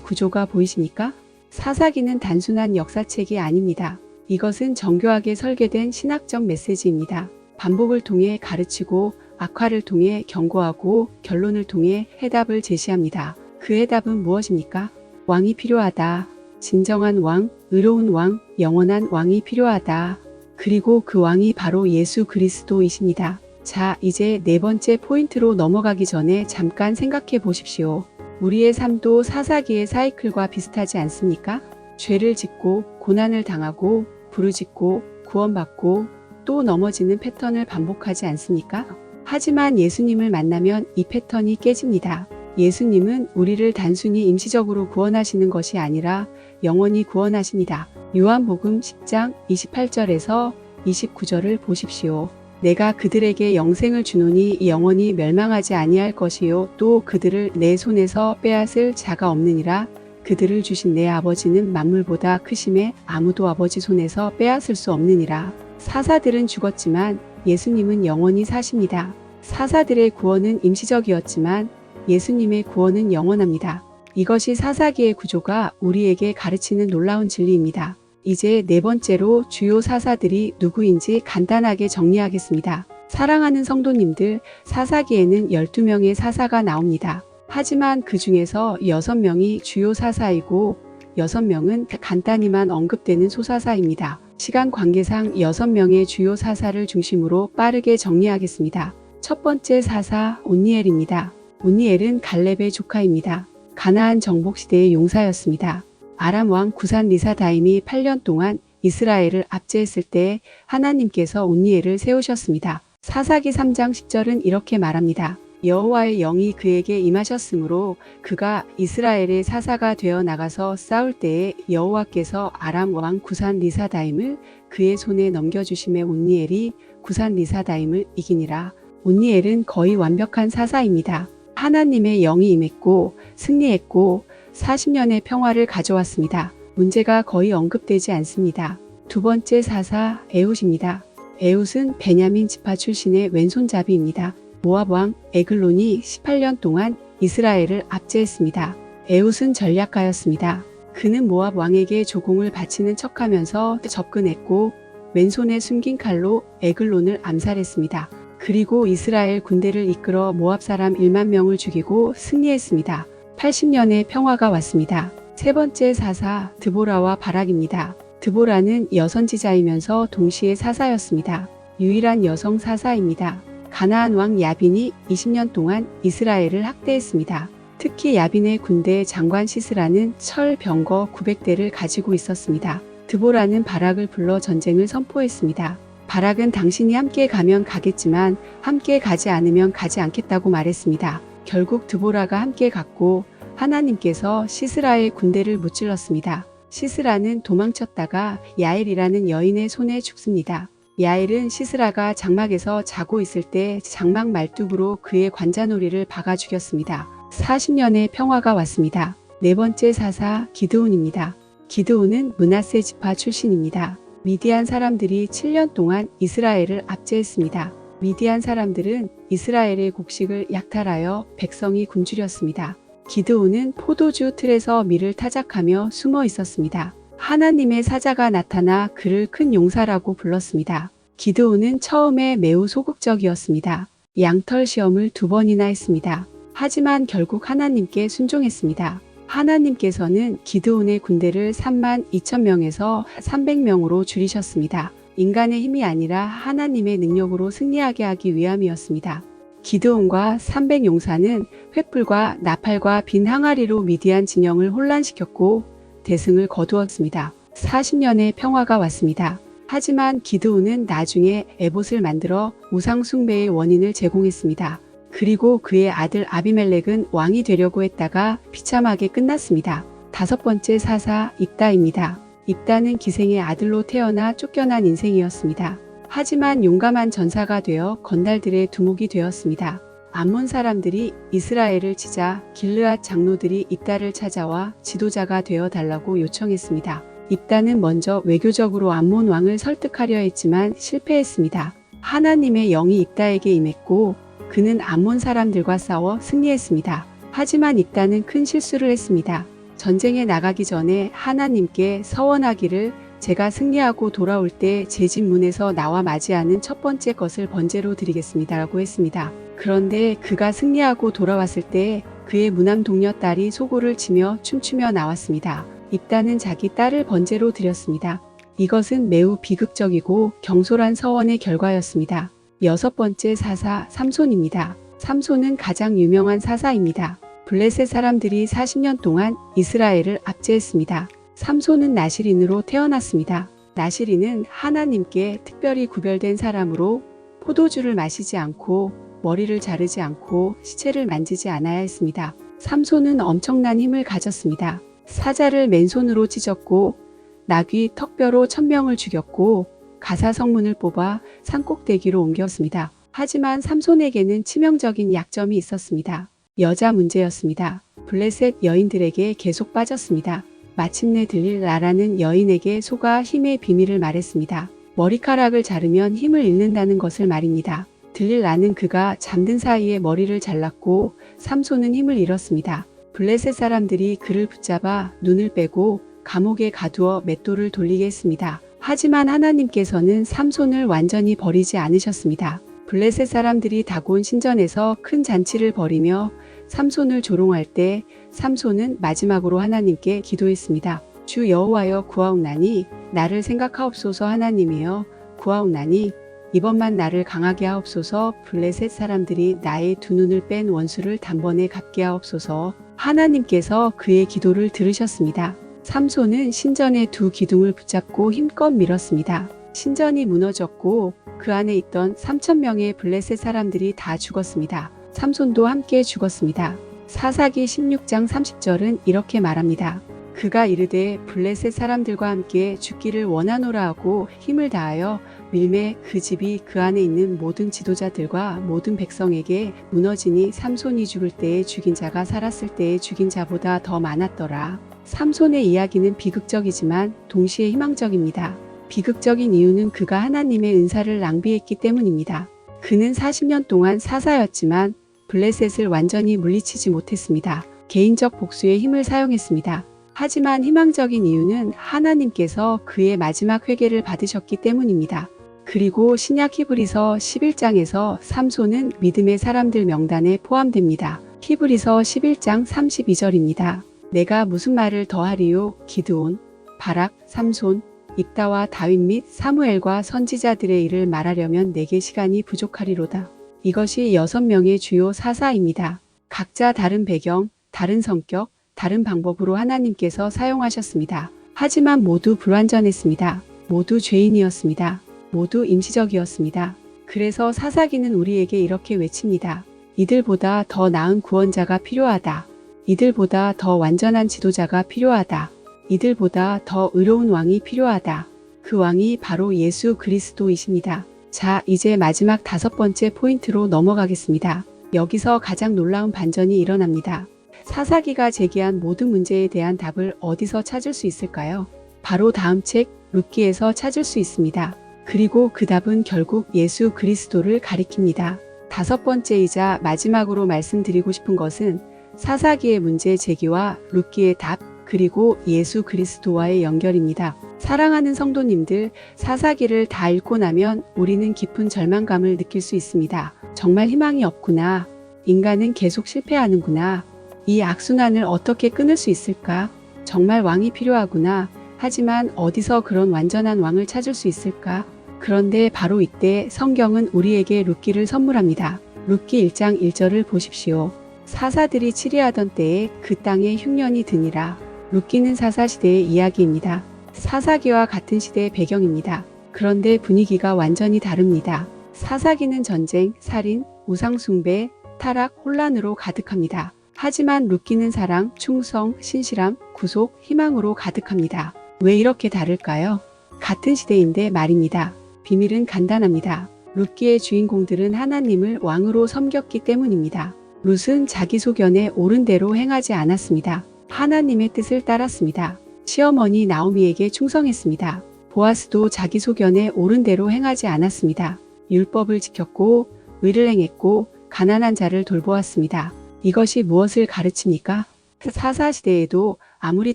Speaker 1: 구조가 보이십니까? 사사기는 단순한 역사책이 아닙니다. 이것은 정교하게 설계된 신학적 메시지입니다. 반복을 통해 가르치고 악화를 통해 경고하고 결론을 통해 해답을 제시합니다. 그 해답은 무엇입니까? 왕이 필요하다. 진정한 왕, 의로운 왕, 영원한 왕이 필요하다. 그리고 그 왕이 바로 예수 그리스도이십니다. 자, 이제 4번째 포인트로 넘어가기 전에 잠깐 생각해 보십시오. 우리의 삶도 사사기의 사이클과 비슷하지 않습니까? 죄를 짓고 고난을 당하고 부르짖고 구원받고 또 넘어지는 패턴을 반복하지 않습니까? 하지만 예수님을 만나면 이 패턴이 깨집니다. 예수님은 우리를 단순히 임시적으로 구원하시는 것이 아니라 영원히 구원하십니다. 요한복음 10장 28절에서 29절을 보십시오. 내가 그들에게 영생을 주노니 영원히 멸망하지 아니할 것이요 또 그들을 내 손에서 빼앗을 자가 없느니라. 그들을 주신 내 아버지는 만물보다 크심에 아무도 아버지 손에서 빼앗을 수 없느니라. 사사들은 죽었지만 예수님은 영원히 사십니다. 사사들의 구원은 임시적이었지만 예수님의 구원은 영원합니다. 이것이 사사기의 구조가 우리에게 가르치는 놀라운 진리입니다. 이제 4번째로 주요 사사들이 누구인지 간단하게 정리하겠습니다. 사랑하는 성도님들, 사사기에는 12명의 사사가 나옵니다. 하지만 그 중에서 6명이 주요 사사이고 6명은 간단히만 언급되는 소사사입니다. 시간 관계상 6명의 주요 사사를 중심으로 빠르게 정리하겠습니다. 첫 번째 사사 온니엘입니다. 온니엘은 갈렙의 조카입니다. 가나안 정복 시대의 용사였습니다. 아람 왕 구산 리사다임이 8년 동안 이스라엘을 압제했을 때 하나님께서 온니엘을 세우셨습니다. 사사기 3장 10절은 이렇게 말합니다. 여호와의 영이 그에게 임하셨으므로 그가 이스라엘의 사사가 되어 나가서 싸울 때에 여호와께서 아람 왕 구산 리사다임을 그의 손에 넘겨주심에 온니엘이 구산 리사다임을 이기니라. 온니엘은 거의 완벽한 사사입니다. 하나님의 영이 임했고 승리했고 40년의 평화를 가져왔습니다. 문제가 거의 언급되지 않습니다. 두 번째 사사 에훗입니다. 에훗은 베냐민 지파 출신의 왼손잡이입니다. 모압 왕 에글론이 18년 동안 이스라엘을 압제했습니다. 에훗은 전략가였습니다. 그는 모압 왕에게 조공을 바치는 척하면서 접근했고 왼손에 숨긴 칼로 에글론을 암살했습니다. 그리고 이스라엘 군대를 이끌어 모압 사람 1만 명을 죽이고 승리했습니다. 80년의 평화가 왔습니다. 세 번째 사사 드보라와 바락입니다. 드보라는 여선지자이면서 동시에 사사였습니다. 유일한 여성 사사입니다. 가나안 왕 야빈이 20년 동안 이스라엘을 학대했습니다. 특히 야빈의 군대 장관 시스라는 철 병거 900대를 가지고 있었습니다. 드보라는 바락을 불러 전쟁을 선포했습니다. 바락은 당신이 함께 가면 가겠지만 함께 가지 않으면 가지 않겠다고 말했습니다. 결국 드보라가 함께 갔고 하나님께서 시스라의 군대를 무찔렀습니다. 시스라는 도망쳤다가 야엘이라는 여인의 손에 죽습니다. 야엘은 시스라가 장막에서 자고 있을 때 장막 말뚝으로 그의 관자놀이를 박아 죽였습니다. 40년의 평화가 왔습니다. 네 번째 사사 기드온입니다. 기드온은 므낫세 지파 출신입니다. 미디안 사람들이 7년 동안 이스라엘을 압제했습니다. 미디안 사람들은 이스라엘의 곡식을 약탈하여 백성이 굶주렸습니다. 기드온은 포도주 틀에서 밀을 타작하며 숨어 있었습니다. 하나님의 사자가 나타나 그를 큰 용사라고 불렀습니다. 기드온은 처음에 매우 소극적이었습니다. 양털 시험을 2번이나 했습니다. 하지만 결국 하나님께 순종했습니다. 하나님께서는 기드온의 군대를 32,000명에서 300명으로 줄이셨습니다. 인간의 힘이 아니라 하나님의 능력으로 승리하게 하기 위함이었습니다. 기드온과 300용사는 횃불과 나팔과 빈 항아리로 미디안 진영을 혼란시켰고 대승을 거두었습니다. 40년의 평화가 왔습니다. 하지만 기드온은 나중에 에봇을 만들어 우상 숭배의 원인을 제공했습니다. 그리고 그의 아들 아비멜렉은 왕이 되려고 했다가 비참하게 끝났습니다. 다섯 번째 사사 입다입니다. 입다는 기생의 아들로 태어나 쫓겨난 인생이었습니다. 하지만 용감한 전사가 되어 건달들의 두목이 되었습니다. 암몬 사람들이 이스라엘을 치자 길르앗 장로들이 입다를 찾아와 지도자가 되어 달라고 요청했습니다. 입다는 먼저 외교적으로 암몬 왕을 설득하려 했지만 실패했습니다. 하나님의 영이 입다에게 임했고 그는 암몬 사람들과 싸워 승리했습니다. 하지만 입다는 큰 실수를 했습니다. 전쟁에 나가기 전에 하나님께 서원하기를 제가 승리하고 돌아올 때 제 집 문에서 나와 맞이하는 첫 번째 것을 번제로 드리겠습니다라고 했습니다. 그런데 그가 승리하고 돌아왔을 때 그의 무남 동료 딸이 소고를 치며 춤추며 나왔습니다. 입다는 자기 딸을 번제로 드렸습니다. 이것은 매우 비극적이고 경솔한 서원의 결과였습니다. 여섯 번째 사사 삼손입니다. 삼손은 가장 유명한 사사입니다. 블레셋 사람들이 40년 동안 이스라엘을 압제했습니다. 삼손은 나실인으로 태어났습니다. 나실인은 하나님께 특별히 구별된 사람으로 포도주를 마시지 않고 머리를 자르지 않고 시체를 만지지 않아야 했습니다. 삼손은 엄청난 힘을 가졌습니다. 사자를 맨손으로 찢었고 나귀 턱뼈로 1000명을 죽였고 가사 성문을 뽑아 산꼭대기로 옮겼습니다. 하지만 삼손에게는 치명적인 약점이 있었습니다. 여자 문제였습니다. 블레셋 여인들에게 계속 빠졌습니다. 마침내 들릴라라는 여인에게 속아 힘의 비밀을 말했습니다. 머리카락을 자르면 힘을 잃는다는 것을 말입니다. 들릴라는 그가 잠든 사이에 머리를 잘랐고 삼손은 힘을 잃었습니다. 블레셋 사람들이 그를 붙잡아 눈을 빼고 감옥에 가두어 맷돌을 돌리게 했습니다. 하지만 하나님께서는 삼손을 완전히 버리지 않으셨습니다. 블레셋 사람들이 다곤 신전에서 큰 잔치를 벌이며 삼손을 조롱할 때 삼손은 마지막으로 하나님께 기도했습니다. 주 여호와여 구하옵나니 나를 생각하옵소서. 하나님이여 구하옵나니 이번만 나를 강하게 하옵소서. 블레셋 사람들이 나의 두 눈을 뺀 원수를 단번에 갚게 하옵소서. 하나님께서 그의 기도를 들으셨습니다. 삼손은 신전의 두 기둥을 붙잡고 힘껏 밀었습니다. 신전이 무너졌고 그 안에 있던 3000명의 블레셋 사람들이 다 죽었습니다. 삼손도 함께 죽었습니다. 사사기 16장 30절은 이렇게 말합니다. 그가 이르되 블레셋 사람들과 함께 죽기를 원하노라 하고 힘을 다하여 밀매 그 집이 그 안에 있는 모든 지도자들과 모든 백성에게 무너지니 삼손이 죽을 때에 죽인 자가 살았을 때에 죽인 자보다 더 많았더라. 삼손의 이야기는 비극적이지만 동시에 희망적입니다. 비극적인 이유는 그가 하나님의 은사를 낭비했기 때문입니다. 그는 40년 동안 사사였지만 블레셋을 완전히 물리치지 못했습니다. 개인적 복수에 힘을 사용했습니다. 하지만 희망적인 이유는 하나님께서 그의 마지막 회개를 받으셨기 때문입니다. 그리고 신약 히브리서 11장에서 삼손은 믿음의 사람들 명단에 포함됩니다. 히브리서 11장 32절입니다. 내가 무슨 말을 더하리요? 기드온, 바락, 삼손, 입다와 다윗 및 사무엘과 선지자들의 일을 말하려면 내게 시간이 부족하리로다. 이것이 6명의 주요 사사입니다. 각자 다른 배경, 다른 성격, 다른 방법으로 하나님께서 사용하셨습니다. 하지만 모두 불완전했습니다. 모두 죄인이었습니다. 모두 임시적이었습니다. 그래서 사사기는 우리에게 이렇게 외칩니다. 이들보다 더 나은 구원자가 필요하다. 이들보다 더 완전한 지도자가 필요하다. 이들보다 더 의로운 왕이 필요하다. 그 왕이 바로 예수 그리스도이십니다. 자, 이제 마지막 5번째 포인트로 넘어가겠습니다. 여기서 가장 놀라운 반전이 일어납니다. 사사기가 제기한 모든 문제에 대한 답을 어디서 찾을 수 있을까요? 바로 다음 책 룻기에서 찾을 수 있습니다. 그리고 그 답은 결국 예수 그리스도를 가리킵니다. 5번째이자 마지막으로 말씀드리고 싶은 것은 사사기의 문제 제기와 룻기의 답, 그리고 예수 그리스도와의 연결입니다. 사랑하는 성도님들, 사사기를 다 읽고 나면 우리는 깊은 절망감을 느낄 수 있습니다. 정말 희망이 없구나. 인간은 계속 실패하는구나. 이 악순환을 어떻게 끊을 수 있을까? 정말 왕이 필요하구나. 하지만 어디서 그런 완전한 왕을 찾을 수 있을까? 그런데 바로 이때 성경은 우리에게 룻기를 선물합니다. 룻기 1장 1절을 보십시오. 사사들이 치리하던 때에 그 땅에 흉년이 드니라. 룻기는 사사시대의 이야기입니다. 사사기와 같은 시대의 배경입니다. 그런데 분위기가 완전히 다릅니다. 사사기는 전쟁, 살인, 우상숭배, 타락, 혼란으로 가득합니다. 하지만 룻기는 사랑, 충성, 신실함, 구속, 희망으로 가득합니다. 왜 이렇게 다를까요? 같은 시대인데 말입니다. 비밀은 간단합니다. 룻기의 주인공들은 하나님을 왕으로 섬겼기 때문입니다. 룻은 자기 소견에 옳은 대로 행하지 않았습니다. 하나님의 뜻을 따랐습니다. 시어머니 나오미에게 충성했습니다. 보아스도 자기 소견에 옳은 대로 행하지 않았습니다. 율법을 지켰고 의를 행했고 가난한 자를 돌보았습니다. 이것이 무엇을 가르칩니까? 사사시대에도 아무리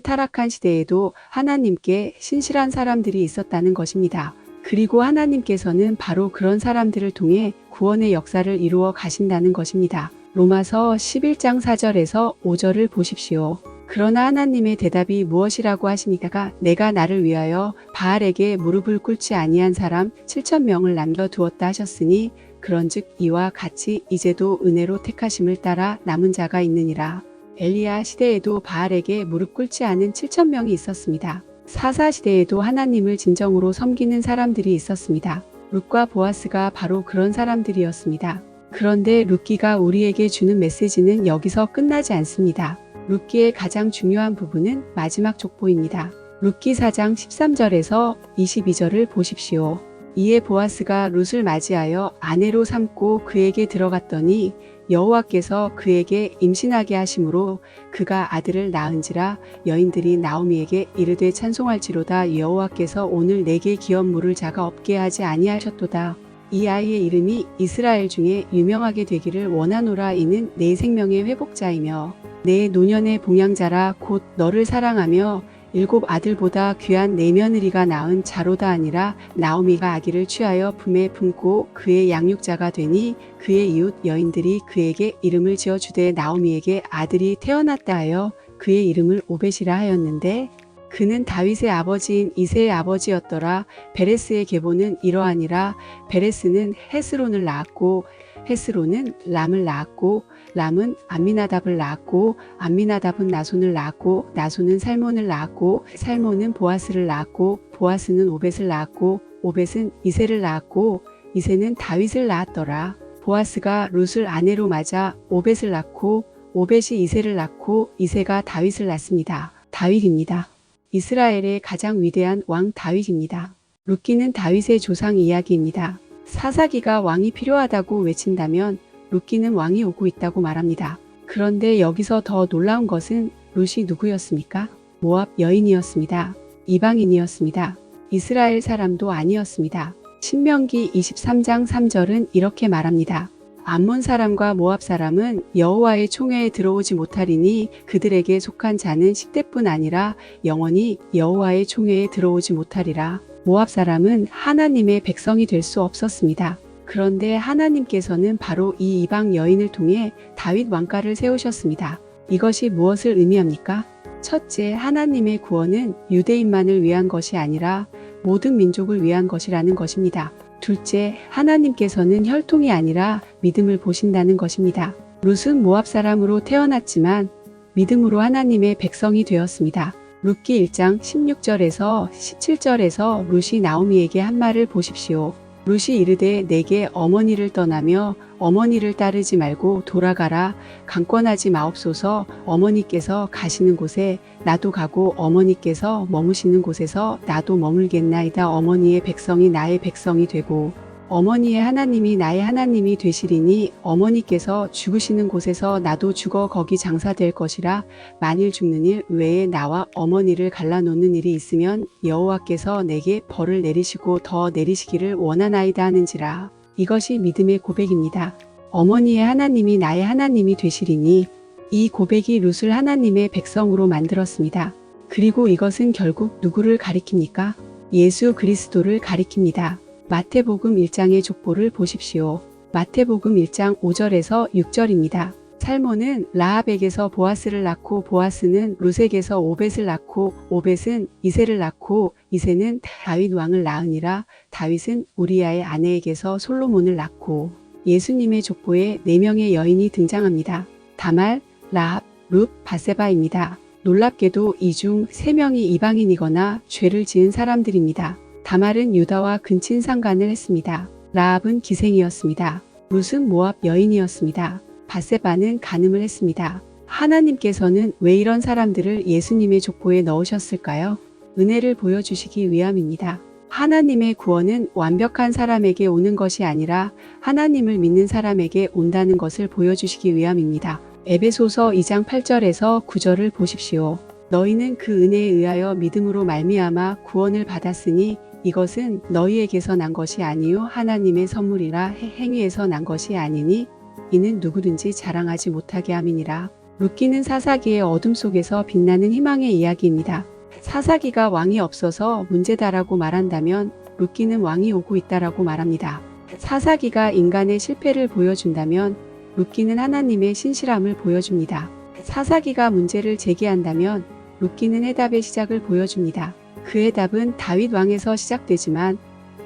Speaker 1: 타락한 시대에도 하나님께 신실한 사람들이 있었다는 것입니다. 그리고 하나님께서는 바로 그런 사람들을 통해 구원의 역사를 이루어 가신다는 것입니다. 로마서 11장 4절에서 5절을 보십시오. 그러나 하나님의 대답이 무엇이라고 하시니까 내가 나를 위하여 바알에게 무릎을 꿇지 아니한 사람 7,000명을 남겨두었다 하셨으니 그런즉 이와 같이 이제도 은혜로 택하심을 따라 남은 자가 있느니라. 엘리야 시대에도 바알에게 무릎 꿇지 않은 7,000명이 있었습니다. 사사 시대에도 하나님을 진정으로 섬기는 사람들이 있었습니다. 룻과 보아스가 바로 그런 사람들이었습니다. 그런데 룻기가 우리에게 주는 메시지는 여기서 끝나지 않습니다. 룻기의 가장 중요한 부분은 마지막 족보입니다. 룻기 4장 13절에서 22절을 보십시오. 이에 보아스가 룻을 맞이하여 아내로 삼고 그에게 들어갔더니 여호와께서 그에게 임신하게 하심으로 그가 아들을 낳은지라. 여인들이 나오미에게 이르되 찬송할지로다. 여호와께서 오늘 내게 기업 물을 자가 없게 하지 아니하셨도다. 이 아이의 이름이 이스라엘 중에 유명하게 되기를 원하노라. 이는 내 생명의 회복자이며 내 노년의 봉양자라. 곧 너를 사랑하며 7 아들보다 귀한 내 며느리가 낳은 자로다. 아니라 나오미가 아기를 취하여 품에 품고 그의 양육자가 되니 그의 이웃 여인들이 그에게 이름을 지어주되 나오미에게 아들이 태어났다 하여 그의 이름을 오벳이라 하였는데 그는 다윗의 아버지인 이새의 아버지였더라. 베레스의 계보는 이러하니라. 베레스는 헤스론을 낳았고 헤스론은 람을 낳았고 람은 암미나답을 낳았고 암미나답은 나손을 낳았고 나손은 살몬을 낳았고 살몬은 보아스를 낳았고 보아스는 오벳을 낳았고 오벳은 이새를 낳았고 이새는 다윗을 낳았더라. 보아스가 룻을 아내로 맞아 오벳을 낳고 오벳이 이새를 낳고 이새가 다윗을 낳습니다. 다윗입니다. 이스라엘의 가장 위대한 왕 다윗입니다. 룻기는 다윗의 조상 이야기입니다. 사사기가 왕이 필요하다고 외친다면 룻기는 왕이 오고 있다고 말합니다. 그런데 여기서 더 놀라운 것은 룻이 누구였습니까? 모압 여인이었습니다. 이방인이었습니다. 이스라엘 사람도 아니었습니다. 신명기 23장 3절은 이렇게 말합니다. 암몬 사람과 모압 사람은 여호와의 총회에 들어오지 못하리니 그들에게 속한 자는 10대뿐 아니라 영원히 여호와의 총회에 들어오지 못하리라. 모압 사람은 하나님의 백성이 될 수 없었습니다. 그런데 하나님께서는 바로 이 이방 여인을 통해 다윗 왕가를 세우셨습니다. 이것이 무엇을 의미합니까? 첫째, 하나님의 구원은 유대인만을 위한 것이 아니라 모든 민족을 위한 것이라는 것입니다. 둘째, 하나님께서는 혈통이 아니라 믿음을 보신다는 것입니다. 룻은 모압 사람으로 태어났지만 믿음으로 하나님의 백성이 되었습니다. 룻기 1장 16절에서 17절에서 룻이 나오미에게 한 말을 보십시오. 룻이 이르되 내게 어머니를 떠나며 어머니를 따르지 말고 돌아가라. 강권하지 마옵소서. 어머니께서 가시는 곳에 나도 가고 어머니께서 머무시는 곳에서 나도 머물겠나이다. 어머니의 백성이 나의 백성이 되고 어머니의 하나님이 나의 하나님이 되시리니 어머니께서 죽으시는 곳에서 나도 죽어 거기 장사될 것이라. 만일 죽는 일 외에 나와 어머니를 갈라놓는 일이 있으면 여호와께서 내게 벌을 내리시고 더 내리시기를 원하나이다 하는지라. 이것이 믿음의 고백입니다. 어머니의 하나님이 나의 하나님이 되시리니 이 고백이 룻을 하나님의 백성으로 만들었습니다. 그리고 이것은 결국 누구를 가리킵니까? 예수 그리스도를 가리킵니다. 마태복음 1장의 족보를 보십시오. 마태복음 1장 5절에서 6절입니다. 살몬은 라합에게서 보아스를 낳고 보아스는 룻에게서 오벳을 낳고 오벳은 이새를 낳고 이새는 다윗 왕을 낳으니라. 다윗은 우리아의 아내에게서 솔로몬을 낳고 예수님의 족보에 4명의 여인이 등장합니다. 다말, 라합, 룻, 바세바입니다. 놀랍게도 이 중 3명이 이방인이거나 죄를 지은 사람들입니다. 다말은 유다와 근친 상간을 했습니다. 라합은 기생이었습니다. 룻은 모압 여인이었습니다. 바세바는 간음을 했습니다. 하나님께서는 왜 이런 사람들을 예수님의 족보에 넣으셨을까요? 은혜를 보여주시기 위함입니다. 하나님의 구원은 완벽한 사람에게 오는 것이 아니라 하나님을 믿는 사람에게 온다는 것을 보여주시기 위함입니다. 에베소서 2장 8절에서 9절을 보십시오. 너희는 그 은혜에 의하여 믿음으로 말미암아 구원을 받았으니 이것은 너희에게서 난 것이 아니요 하나님의 선물이라. 행위에서 난 것이 아니니 이는 누구든지 자랑하지 못하게 함이니라. 룻기는 사사기의 어둠 속에서 빛나는 희망의 이야기입니다. 사사기가 왕이 없어서 문제다라고 말한다면 룻기는 왕이 오고 있다라고 말합니다. 사사기가 인간의 실패를 보여준다면 룻기는 하나님의 신실함을 보여줍니다. 사사기가 문제를 제기한다면 룻기는 해답의 시작을 보여줍니다. 그 해답은 다윗 왕에서 시작되지만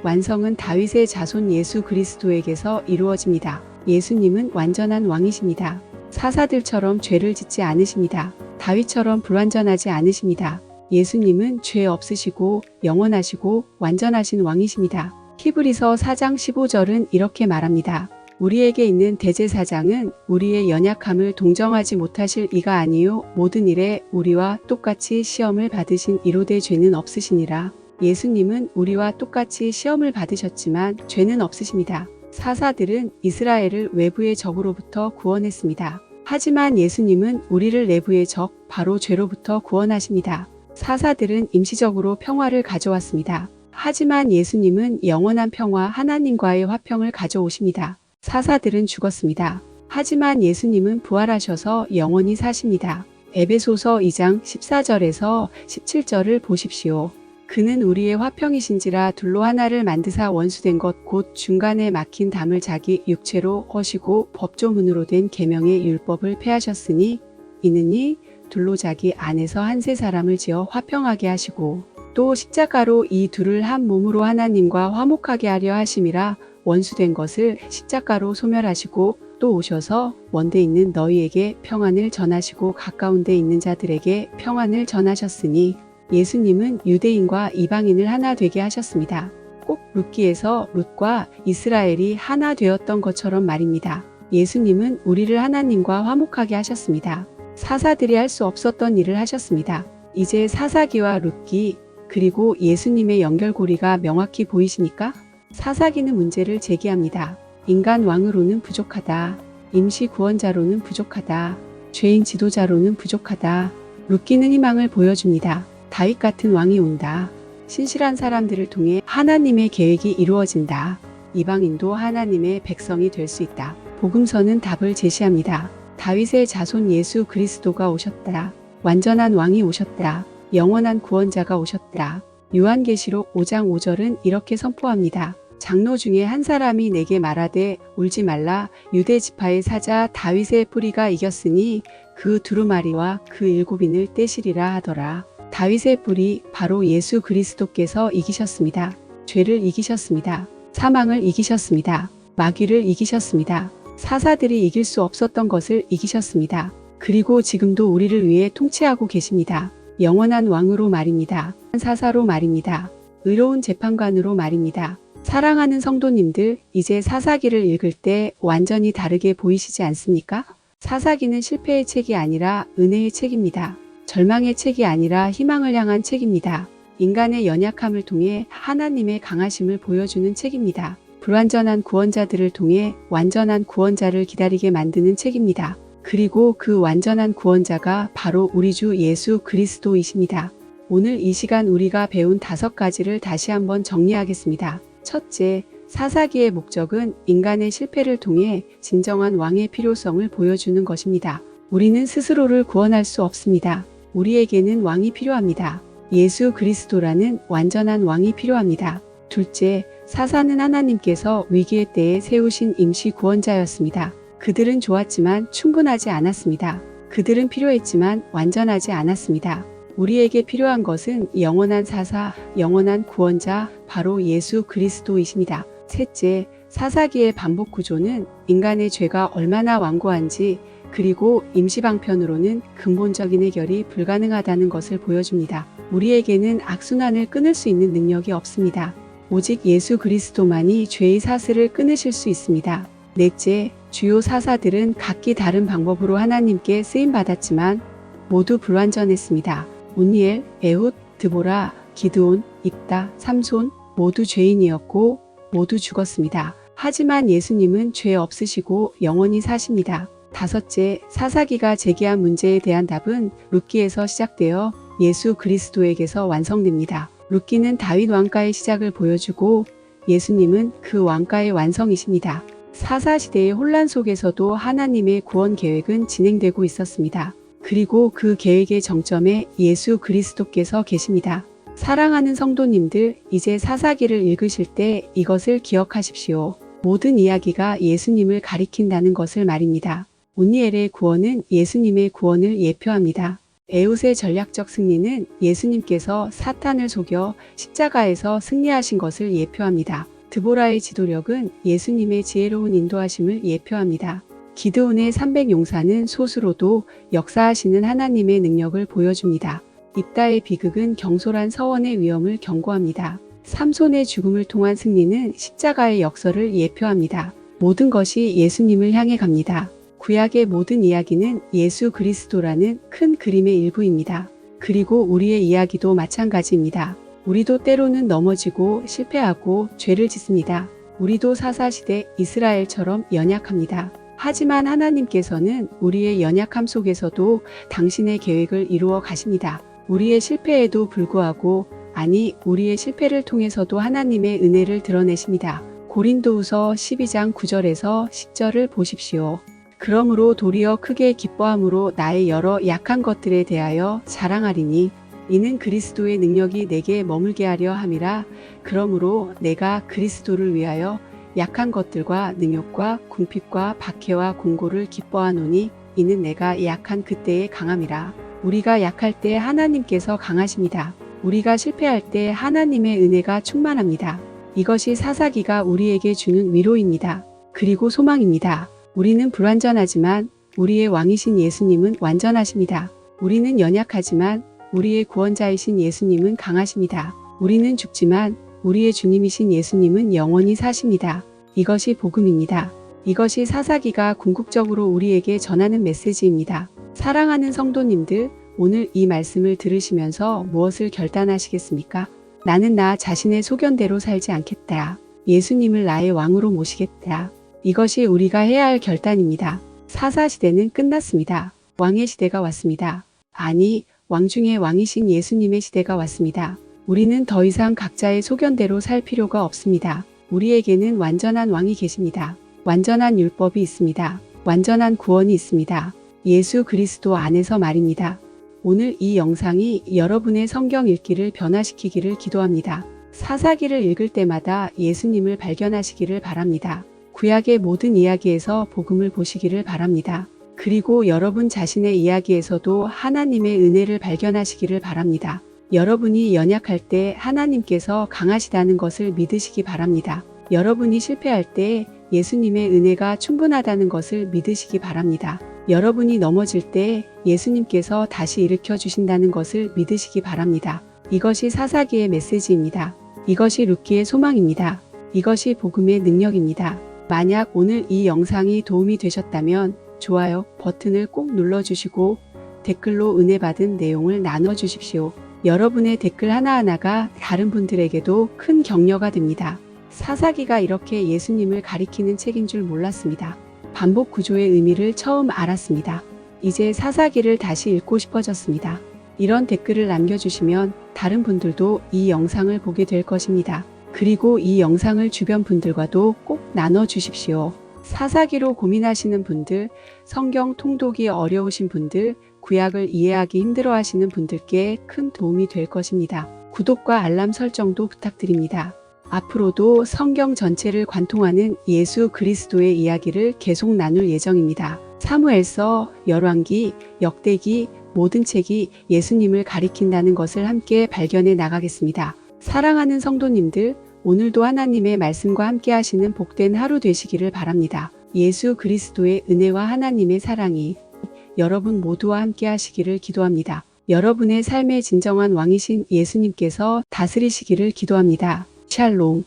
Speaker 1: 완성은 다윗의 자손 예수 그리스도에게서 이루어집니다. 예수님은 완전한 왕이십니다. 사사들처럼 죄를 짓지 않으십니다. 다윗처럼 불완전하지 않으십니다. 예수님은 죄 없으시고 영원하시고 완전하신 왕이십니다. 히브리서 4장 15절은 이렇게 말합니다. 우리에게 있는 대제사장은 우리의 연약함을 동정하지 못하실 이가 아니요 모든 일에 우리와 똑같이 시험을 받으신 이로되 죄는 없으시니라. 예수님은 우리와 똑같이 시험을 받으셨지만 죄는 없으십니다. 사사들은 이스라엘을 외부의 적으로부터 구원했습니다. 하지만 예수님은 우리를 내부의 적, 바로 죄로부터 구원하십니다. 사사들은 임시적으로 평화를 가져왔습니다. 하지만 예수님은 영원한 평화, 하나님과의 화평을 가져오십니다. 사사들은 죽었습니다. 하지만 예수님은 부활하셔서 영원히 사십니다. 에베소서 2장 14절에서 17절을 보십시오. 그는 우리의 화평이신지라 둘로 하나를 만드사 원수된 것 곧 중간에 막힌 담을 자기 육체로 허시고 법조문으로 된 계명의 율법을 폐하셨으니 이는 이 둘로 자기 안에서 한 세 사람을 지어 화평하게 하시고 또 십자가로 이 둘을 한 몸으로 하나님과 화목하게 하려 하심이라. 원수된 것을 십자가로 소멸하시고 또 오셔서 먼데 있는 너희에게 평안을 전하시고 가까운 데 있는 자들에게 평안을 전하셨으니 예수님은 유대인과 이방인을 하나 되게 하셨습니다. 꼭 룻기에서 룻과 이스라엘이 하나 되었던 것처럼 말입니다. 예수님은 우리를 하나님과 화목하게 하셨습니다. 사사들이 할 수 없었던 일을 하셨습니다. 이제 사사기와 룻기 그리고 예수님의 연결고리가 명확히 보이십니까? 사사기는 문제를 제기합니다. 인간 왕으로는 부족하다. 임시 구원자로는 부족하다. 죄인 지도자로는 부족하다. 룻기는 희망을 보여줍니다. 다윗 같은 왕이 온다. 신실한 사람들을 통해 하나님의 계획이 이루어진다. 이방인도 하나님의 백성이 될 수 있다. 복음서는 답을 제시합니다. 다윗의 자손 예수 그리스도가 오셨다. 완전한 왕이 오셨다. 영원한 구원자가 오셨다. 요한계시록 5장 5절은 이렇게 선포합니다. 장로 중에 한 사람이 내게 말하되 울지 말라. 유대 지파의 사자 다윗의 뿌리가 이겼으니 그 두루마리와 그 7인을 떼시리라 하더라. 다윗의 뿌리 바로 예수 그리스도께서 이기셨습니다. 죄를 이기셨습니다. 사망을 이기셨습니다. 마귀를 이기셨습니다. 사사들이 이길 수 없었던 것을 이기셨습니다. 그리고 지금도 우리를 위해 통치하고 계십니다. 영원한 왕으로 말입니다. 사사로 말입니다. 의로운 재판관으로 말입니다. 사랑하는 성도님들, 이제 사사기를 읽을 때 완전히 다르게 보이시지 않습니까? 사사기는 실패의 책이 아니라 은혜의 책입니다. 절망의 책이 아니라 희망을 향한 책입니다. 인간의 연약함을 통해 하나님의 강하심을 보여주는 책입니다. 불완전한 구원자들을 통해 완전한 구원자를 기다리게 만드는 책입니다. 그리고 그 완전한 구원자가 바로 우리 주 예수 그리스도이십니다. 오늘 이 시간 우리가 배운 5가지를 다시 한번 정리하겠습니다. 첫째, 사사기의 목적은 인간의 실패를 통해 진정한 왕의 필요성을 보여주는 것입니다. 우리는 스스로를 구원할 수 없습니다. 우리에게는 왕이 필요합니다. 예수 그리스도라는 완전한 왕이 필요합니다. 둘째, 사사는 하나님께서 위기의 때에 세우신 임시 구원자였습니다. 그들은 좋았지만 충분하지 않았습니다. 그들은 필요했지만 완전하지 않았습니다. 우리에게 필요한 것은 영원한 사사, 영원한 구원자, 바로 예수 그리스도이십니다. 셋째, 사사기의 반복 구조는 인간의 죄가 얼마나 완고한지, 그리고 임시방편으로는 근본적인 해결이 불가능하다는 것을 보여줍니다. 우리에게는 악순환을 끊을 수 있는 능력이 없습니다. 오직 예수 그리스도만이 죄의 사슬을 끊으실 수 있습니다. 넷째, 주요 사사들은 각기 다른 방법으로 하나님께 쓰임받았지만 모두 불완전했습니다. 온니엘, 에훗, 드보라, 기드온, 입다, 삼손 모두 죄인이었고 모두 죽었습니다. 하지만 예수님은 죄 없으시고 영원히 사십니다. 다섯째, 사사기가 제기한 문제에 대한 답은 룻기에서 시작되어 예수 그리스도에게서 완성됩니다. 룻기는 다윗 왕가의 시작을 보여주고 예수님은 그 왕가의 완성이십니다. 사사시대의 혼란 속에서도 하나님의 구원 계획은 진행되고 있었습니다. 그리고 그 계획의 정점에 예수 그리스도께서 계십니다. 사랑하는 성도님들, 이제 사사기를 읽으실 때 이것을 기억하십시오. 모든 이야기가 예수님을 가리킨다는 것을 말입니다. 온니엘의 구원은 예수님의 구원을 예표합니다. 에훗의 전략적 승리는 예수님께서 사탄을 속여 십자가에서 승리하신 것을 예표합니다. 드보라의 지도력은 예수님의 지혜로운 인도하심을 예표합니다. 기드온의 300용사는 소수로도 역사하시는 하나님의 능력을 보여줍니다. 입다의 비극은 경솔한 서원의 위험을 경고합니다. 삼손의 죽음을 통한 승리는 십자가의 역설을 예표합니다. 모든 것이 예수님을 향해 갑니다. 구약의 모든 이야기는 예수 그리스도라는 큰 그림의 일부입니다. 그리고 우리의 이야기도 마찬가지입니다. 우리도 때로는 넘어지고 실패하고 죄를 짓습니다. 우리도 사사시대 이스라엘처럼 연약합니다. 하지만 하나님께서는 우리의 연약함 속에서도 당신의 계획을 이루어 가십니다. 우리의 실패에도 불구하고, 아니, 우리의 실패를 통해서도 하나님의 은혜를 드러내십니다. 고린도후서 12장 9절에서 10절을 보십시오. 그러므로 도리어 크게 기뻐함으로 나의 여러 약한 것들에 대하여 자랑하리니 이는 그리스도의 능력이 내게 머물게 하려 함이라. 그러므로 내가 그리스도를 위하여 약한 것들과 능욕과 궁핍과 박해와 공고를 기뻐하노니 이는 내가 약한 그때의 강함이라. 우리가 약할 때 하나님께서 강하십니다. 우리가 실패할 때 하나님의 은혜가 충만합니다. 이것이 사사기가 우리에게 주는 위로입니다. 그리고 소망입니다. 우리는 불완전하지만 우리의 왕이신 예수님은 완전하십니다. 우리는 연약하지만 우리의 구원자이신 예수님은 강하십니다. 우리는 죽지만 우리의 주님이신 예수님은 영원히 사십니다. 이것이 복음입니다. 이것이 사사기가 궁극적으로 우리에게 전하는 메시지입니다. 사랑하는 성도님들, 오늘 이 말씀을 들으시면서 무엇을 결단하시겠습니까? 나는 나 자신의 소견대로 살지 않겠다. 예수님을 나의 왕으로 모시겠다. 이것이 우리가 해야 할 결단입니다. 사사시대는 끝났습니다. 왕의 시대가 왔습니다. 아니, 왕 중의 왕이신 예수님의 시대가 왔습니다. 우리는 더 이상 각자의 소견대로 살 필요가 없습니다. 우리에게는 완전한 왕이 계십니다. 완전한 율법이 있습니다. 완전한 구원이 있습니다. 예수 그리스도 안에서 말입니다. 오늘 이 영상이 여러분의 성경 읽기를 변화시키기를 기도합니다. 사사기를 읽을 때마다 예수님을 발견하시기를 바랍니다. 구약의 모든 이야기에서 복음을 보시기를 바랍니다. 그리고 여러분 자신의 이야기에서도 하나님의 은혜를 발견하시기를 바랍니다. 여러분이 연약할 때 하나님께서 강하시다는 것을 믿으시기 바랍니다. 여러분이 실패할 때 예수님의 은혜가 충분하다는 것을 믿으시기 바랍니다. 여러분이 넘어질 때 예수님께서 다시 일으켜 주신다는 것을 믿으시기 바랍니다. 이것이 사사기의 메시지입니다. 이것이 룻기의 소망입니다. 이것이 복음의 능력입니다. 만약 오늘 이 영상이 도움이 되셨다면 좋아요 버튼을 꼭 눌러주시고 댓글로 은혜 받은 내용을 나눠주십시오. 여러분의 댓글 하나하나가 다른 분들에게도 큰 격려가 됩니다. 사사기가 이렇게 예수님을 가리키는 책인 줄 몰랐습니다. 반복 구조의 의미를 처음 알았습니다. 이제 사사기를 다시 읽고 싶어졌습니다. 이런 댓글을 남겨주시면 다른 분들도 이 영상을 보게 될 것입니다. 그리고 이 영상을 주변 분들과도 꼭 나눠주십시오. 사사기로 고민하시는 분들, 성경 통독이 어려우신 분들, 구약을 이해하기 힘들어하시는 분들께 큰 도움이 될 것입니다. 구독과 알람 설정도 부탁드립니다. 앞으로도 성경 전체를 관통하는 예수 그리스도의 이야기를 계속 나눌 예정입니다. 사무엘서, 열왕기, 역대기 모든 책이 예수님을 가리킨다는 것을 함께 발견해 나가겠습니다. 사랑하는 성도님들, 오늘도 하나님의 말씀과 함께 하시는 복된 하루 되시기를 바랍니다. 예수 그리스도의 은혜와 하나님의 사랑이 여러분 모두와 함께 하시기를 기도합니다. 여러분의 삶의 진정한 왕이신 예수님께서 다스리시기를 기도합니다. 샬롬.